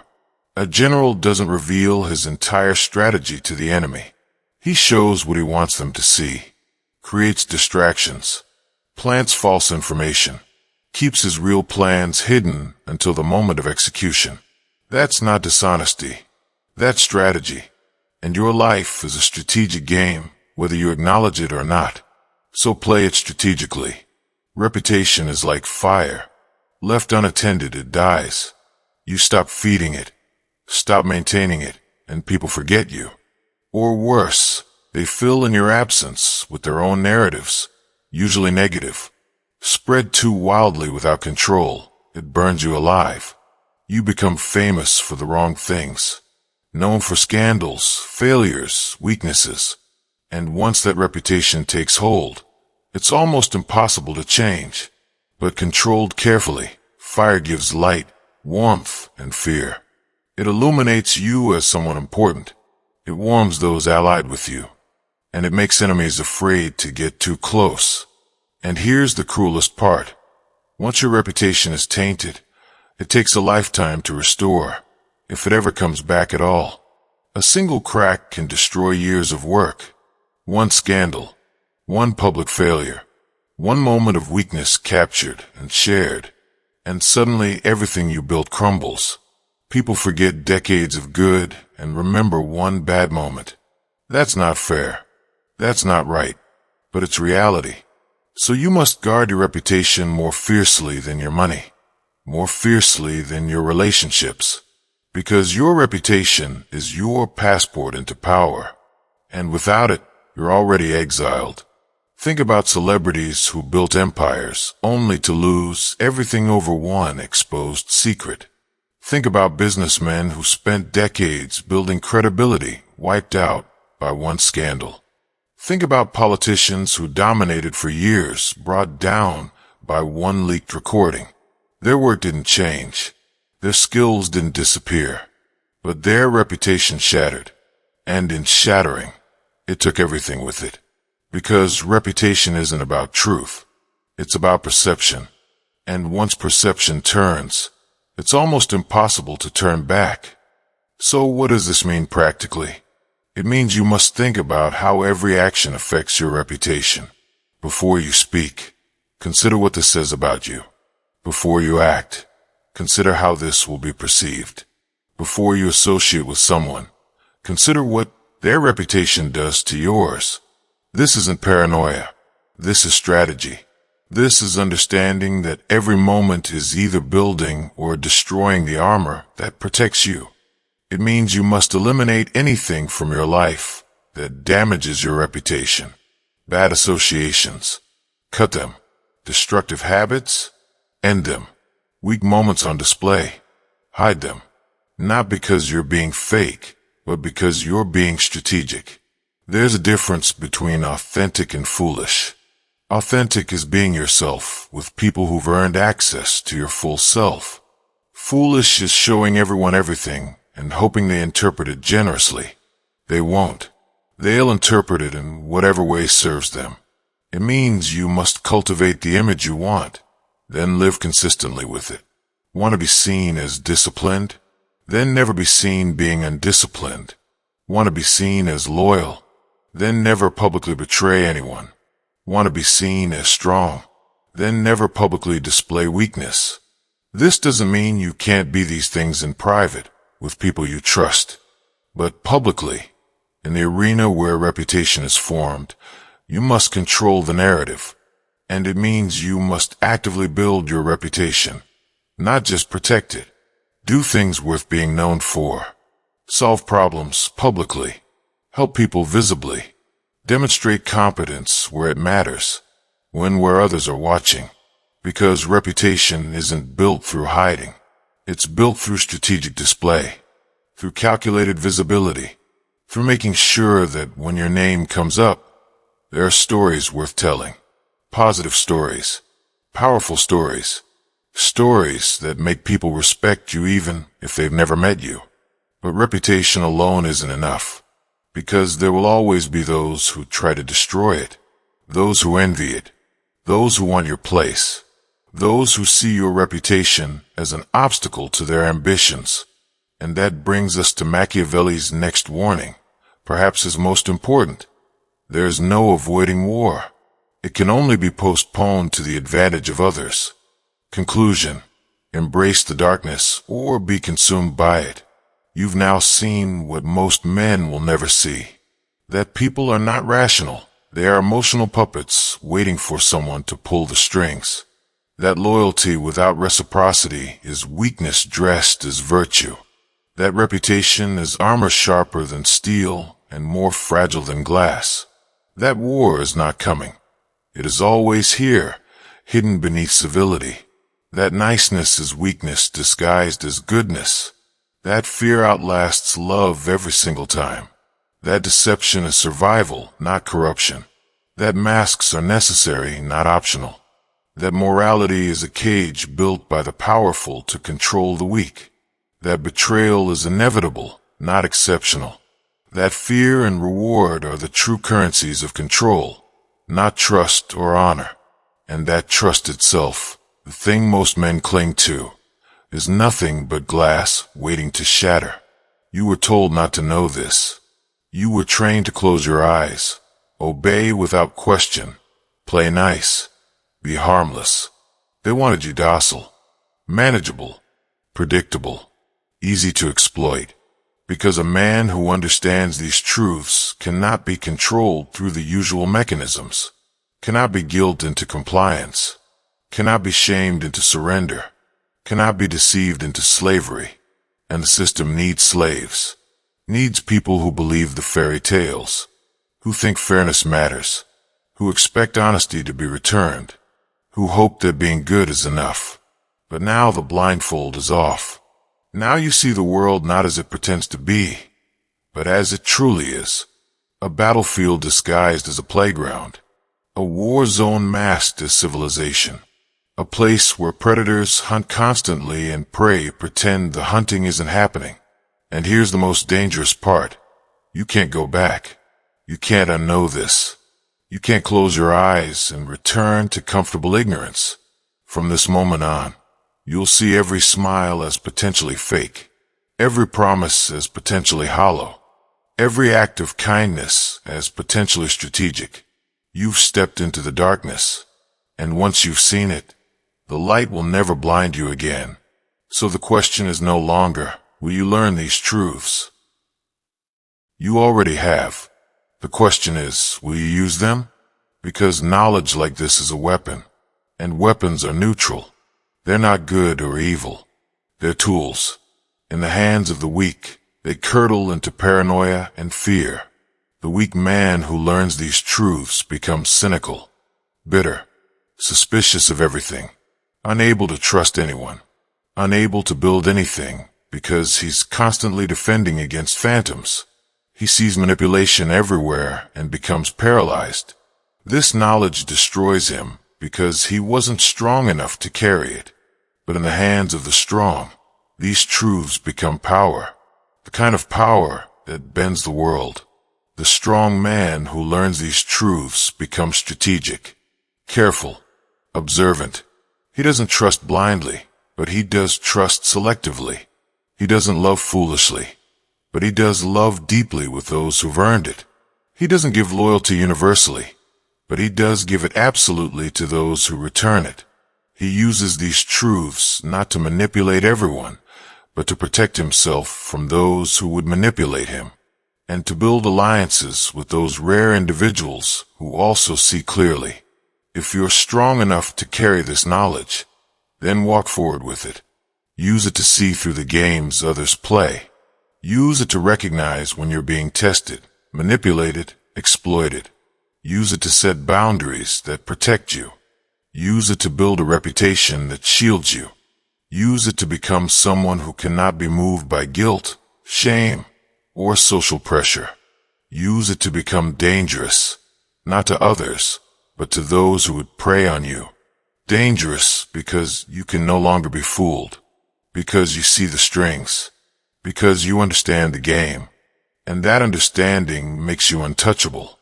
A general doesn't reveal his entire strategy to the enemy. He shows what he wants them to see, creates distractions, plants false information, keeps his real plans hidden until the moment of execution. That's not dishonesty. That's strategy. And your life is a strategic game, whether you acknowledge it or not. So play it strategically. Reputation is like fire. Left unattended, it dies. You stop feeding it, stop maintaining it, and people forget you. Or worse, they fill in your absence with their own narratives, usually negative. Spread too wildly without control, it burns you alive. You become famous for the wrong things, known for scandals, failures, weaknesses. And once that reputation takes hold, it's almost impossible to change. But controlled carefully, fire gives light, warmth, and fear. It illuminates you as someone important. It warms those allied with you. And it makes enemies afraid to get too close. And here's the cruelest part. Once your reputation is tainted, it takes a lifetime to restore, if it ever comes back at all. A single crack can destroy years of work. One scandal, one public failure, one moment of weakness captured and shared, and suddenly everything you built crumbles. People forget decades of good and remember one bad moment. That's not fair. That's not right. But it's reality. So you must guard your reputation more fiercely than your money, more fiercely than your relationships, because your reputation is your passport into power, and without it, you're already exiled. Think about celebrities who built empires only to lose everything over one exposed secret. Think about businessmen who spent decades building credibility wiped out by one scandal. Think about politicians who dominated for years, brought down by one leaked recording. Their work didn't change. Their skills didn't disappear. But their reputation shattered. And in shattering, it took everything with it. Because reputation isn't about truth. It's about perception. And once perception turns, it's almost impossible to turn back. So what does this mean practically? It means you must think about how every action affects your reputation. Before you speak, consider what this says about you. Before you act, consider how this will be perceived. Before you associate with someone, consider what their reputation does to yours. This isn't paranoia. This is strategy. This is understanding that every moment is either building or destroying the armor that protects you. It means you must eliminate anything from your life that damages your reputation. Bad associations. Cut them. Destructive habits. End them. Weak moments on display. Hide them. Not because you're being fake, but because you're being strategic. There's a difference between authentic and foolish. Authentic is being yourself with people who've earned access to your full self. Foolish is showing everyone everything and hoping they interpret it generously. They won't. They'll interpret it in whatever way serves them. It means you must cultivate the image you want, then live consistently with it. Want to be seen as disciplined? Then never be seen being undisciplined. Want to be seen as loyal? Then never publicly betray anyone. Want to be seen as strong? Then never publicly display weakness. This doesn't mean you can't be these things in private, with people you trust. But publicly, in the arena where reputation is formed, you must control the narrative. And it means you must actively build your reputation, not just protect it. Do things worth being known for. Solve problems publicly. Help people visibly. Demonstrate competence where it matters, when where others are watching. Because reputation isn't built through hiding. It's built through strategic display, through calculated visibility, through making sure that when your name comes up, there are stories worth telling. Positive stories, powerful stories, stories that make people respect you even if they've never met you. But reputation alone isn't enough, because there will always be those who try to destroy it, those who envy it, those who want your place, those who see your reputation as an obstacle to their ambitions. And that brings us to Machiavelli's next warning, perhaps his most important. There's no avoiding war. It can only be postponed to the advantage of others. Conclusion: embrace the darkness or be consumed by it. You've now seen what most men will never see. That people are not rational. They are emotional puppets waiting for someone to pull the strings. That loyalty without reciprocity is weakness dressed as virtue. That reputation is armor sharper than steel and more fragile than glass. That war is not coming. It is always here, hidden beneath civility. That niceness is weakness disguised as goodness. That fear outlasts love every single time. That deception is survival, not corruption. That masks are necessary, not optional. That morality is a cage built by the powerful to control the weak. That betrayal is inevitable, not exceptional. That fear and reward are the true currencies of control, not trust or honor. And that trust itself, the thing most men cling to, is nothing but glass waiting to shatter. You were told not to know this. You were trained to close your eyes, obey without question, play nice, be harmless. They wanted you docile, manageable, predictable, easy to exploit. Because a man who understands these truths cannot be controlled through the usual mechanisms, cannot be guilted into compliance, cannot be shamed into surrender, cannot be deceived into slavery. And the system needs slaves, needs people who believe the fairy tales, who think fairness matters, who expect honesty to be returned, who hope that being good is enough. But now the blindfold is off. Now you see the world not as it pretends to be, but as it truly is. A battlefield disguised as a playground. A war zone masked as civilization. A place where predators hunt constantly and prey pretend the hunting isn't happening. And here's the most dangerous part. You can't go back. You can't unknow this. You can't close your eyes and return to comfortable ignorance. From this moment on, you'll see every smile as potentially fake, every promise as potentially hollow, every act of kindness as potentially strategic. You've stepped into the darkness, and once you've seen it, the light will never blind you again. So the question is no longer, will you learn these truths? You already have. The question is, will you use them? Because knowledge like this is a weapon, and weapons are neutral. They're not good or evil. They're tools. In the hands of the weak, they curdle into paranoia and fear. The weak man who learns these truths becomes cynical, bitter, suspicious of everything, unable to trust anyone, unable to build anything because he's constantly defending against phantoms. He sees manipulation everywhere and becomes paralyzed. This knowledge destroys him because he wasn't strong enough to carry it. But in the hands of the strong, these truths become power, the kind of power that bends the world. The strong man who learns these truths becomes strategic, careful, observant. He doesn't trust blindly, but he does trust selectively. He doesn't love foolishly, but he does love deeply with those who've earned it. He doesn't give loyalty universally, but he does give it absolutely to those who return it. He uses these truths not to manipulate everyone, but to protect himself from those who would manipulate him, and to build alliances with those rare individuals who also see clearly. If you're strong enough to carry this knowledge, then walk forward with it. Use it to see through the games others play. Use it to recognize when you're being tested, manipulated, exploited. Use it to set boundaries that protect you. Use it to build a reputation that shields you. Use it to become someone who cannot be moved by guilt, shame, or social pressure. Use it to become dangerous, not to others, but to those who would prey on you. Dangerous because you can no longer be fooled, because you see the strings, because you understand the game, and that understanding makes you untouchable.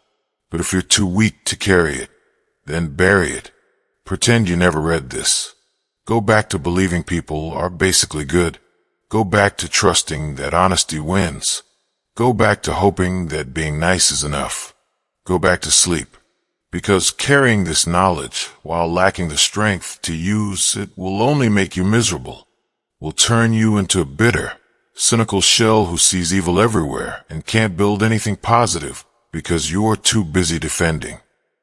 But if you're too weak to carry it, then bury it. Pretend you never read this. Go back to believing people are basically good. Go back to trusting that honesty wins. Go back to hoping that being nice is enough. Go back to sleep. Because carrying this knowledge while lacking the strength to use it will only make you miserable, will turn you into a bitter, cynical shell who sees evil everywhere and can't build anything positive because you're too busy defending.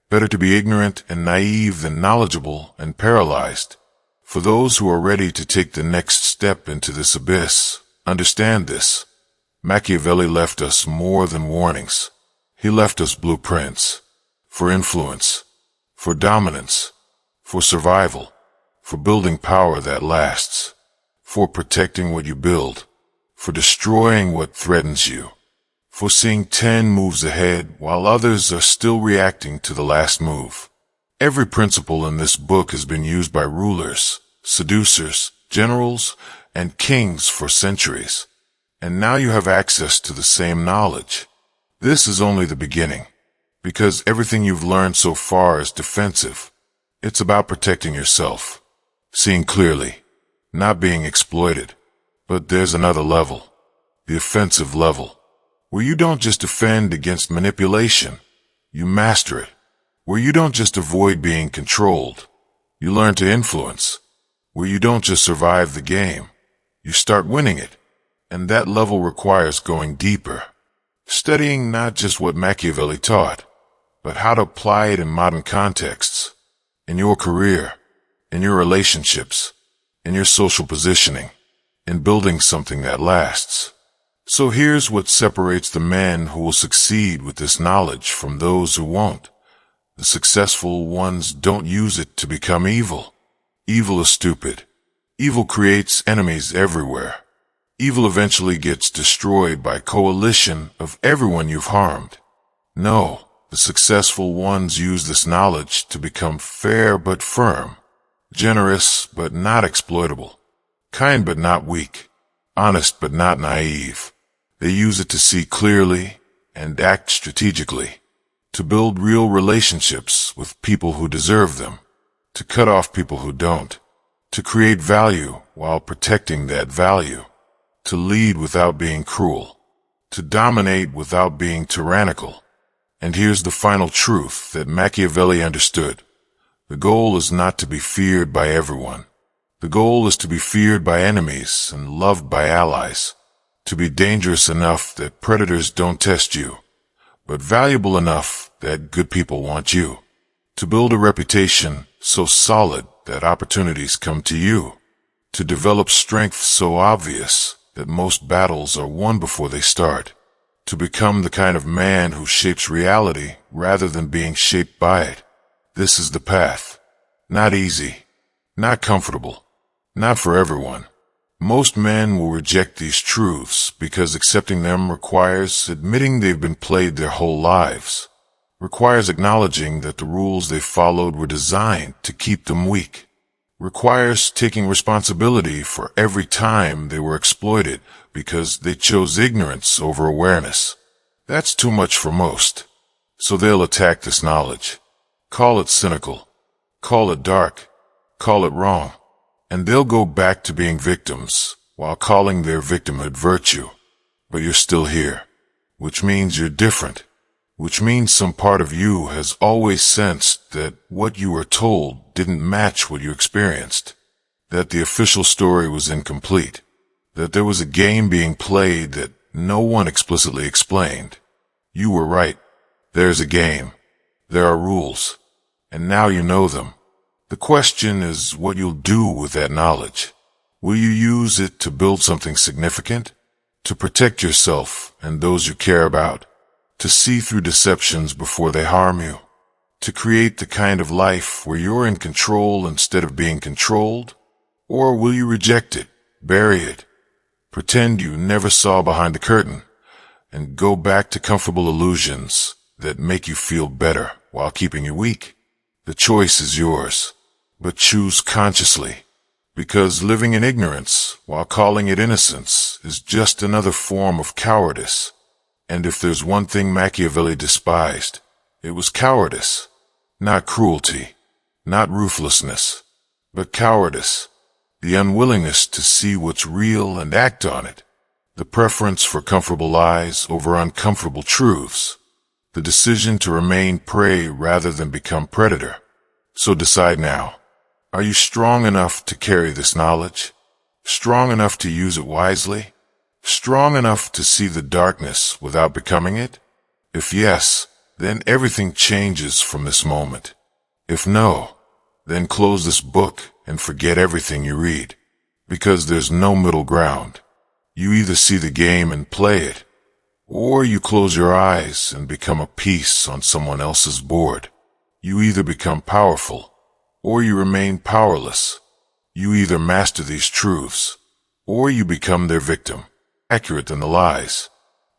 Better to be ignorant and naive than knowledgeable and paralyzed. For those who are ready to take the next step into this abyss, understand this. Machiavelli left us more than warnings. He left us blueprints. For influence, for dominance, for survival, for building power that lasts, for protecting what you build, for destroying what threatens you, for seeing 10 moves ahead while others are still reacting to the last move. Every principle in this book has been used by rulers, seducers, generals, and kings for centuries, and now you have access to the same knowledge. This is only the beginning. Because everything you've learned so far is defensive. It's about protecting yourself, seeing clearly, not being exploited. But there's another level, the offensive level, where you don't just defend against manipulation, you master it. Where you don't just avoid being controlled, you learn to influence. Where you don't just survive the game, you start winning it. And that level requires going deeper, studying not just what Machiavelli taught, but how to apply it in modern contexts, in your career, in your relationships, in your social positioning, in building something that lasts. So here's what separates the men who will succeed with this knowledge from those who won't. The successful ones don't use it to become evil. Evil is stupid. Evil creates enemies everywhere. Evil eventually gets destroyed by coalition of everyone you've harmed. No. The successful ones use this knowledge to become fair but firm, generous but not exploitable, kind but not weak, honest but not naive. They use it to see clearly and act strategically, to build real relationships with people who deserve them, to cut off people who don't, to create value while protecting that value, to lead without being cruel, to dominate without being tyrannical. And here's the final truth that Machiavelli understood. The goal is not to be feared by everyone. The goal is to be feared by enemies and loved by allies. To be dangerous enough that predators don't test you, but valuable enough that good people want you. To build a reputation so solid that opportunities come to you. To develop strength so obvious that most battles are won before they start. To become the kind of man who shapes reality rather than being shaped by it. This is the path. Not easy. Not comfortable. Not for everyone. Most men will reject these truths because accepting them requires admitting they've been played their whole lives. Requires acknowledging that the rules they followed were designed to keep them weak. Requires taking responsibility for every time they were exploited because they chose ignorance over awareness. That's too much for most. So they'll attack this knowledge. Call it cynical. Call it dark. Call it wrong. And they'll go back to being victims while calling their victimhood virtue. But you're still here, which means you're different, which means some part of you has always sensed that what you were told didn't match what you experienced, that the official story was incomplete, that there was a game being played that no one explicitly explained. You were right. There's a game. There are rules. And now you know them. The question is what you'll do with that knowledge. Will you use it to build something significant? To protect yourself and those you care about? To see through deceptions before they harm you? To create the kind of life where you're in control instead of being controlled? Or will you reject it, bury it, pretend you never saw behind the curtain, and go back to comfortable illusions that make you feel better while keeping you weak? The choice is yours, but choose consciously, because living in ignorance while calling it innocence is just another form of cowardice. And if there's one thing Machiavelli despised, it was cowardice. Not cruelty, not ruthlessness, but cowardice. The unwillingness to see what's real and act on it. The preference for comfortable lies over uncomfortable truths. The decision to remain prey rather than become predator. So decide now. Are you strong enough to carry this knowledge? Strong enough to use it wisely? Strong enough to see the darkness without becoming it? If yes, then everything changes from this moment. If no, then close this book and forget everything you read. Because there's no middle ground. You either see the game and play it, or you close your eyes and become a piece on someone else's board. You either become powerful, or you remain powerless. You either master these truths, or you become their victim, accurate than the lies,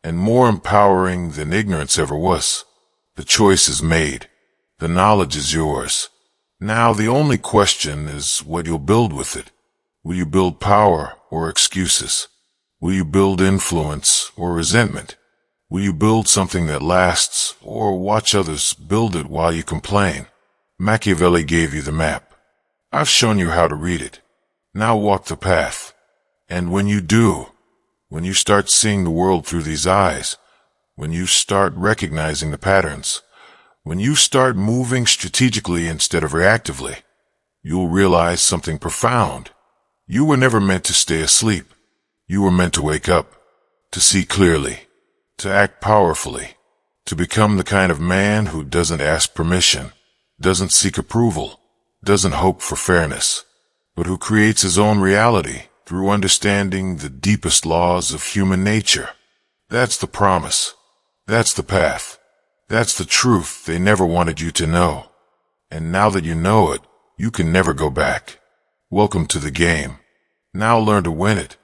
and more empowering than ignorance ever was. The choice is made. The knowledge is yours. Now the only question is what you'll build with it. Will you build power or excuses? Will you build influence or resentment? Will you build something that lasts or watch others build it while you complain? Machiavelli gave you the map. I've shown you how to read it. Now walk the path. And when you do, when you start seeing the world through these eyes, when you start recognizing the patterns, when you start moving strategically instead of reactively, you'll realize something profound. You were never meant to stay asleep. You were meant to wake up, to see clearly, to act powerfully, to become the kind of man who doesn't ask permission, doesn't seek approval, doesn't hope for fairness, but who creates his own reality through understanding the deepest laws of human nature. That's the promise. That's the path. That's the truth they never wanted you to know. And now that you know it, you can never go back. Welcome to the game. Now learn to win it.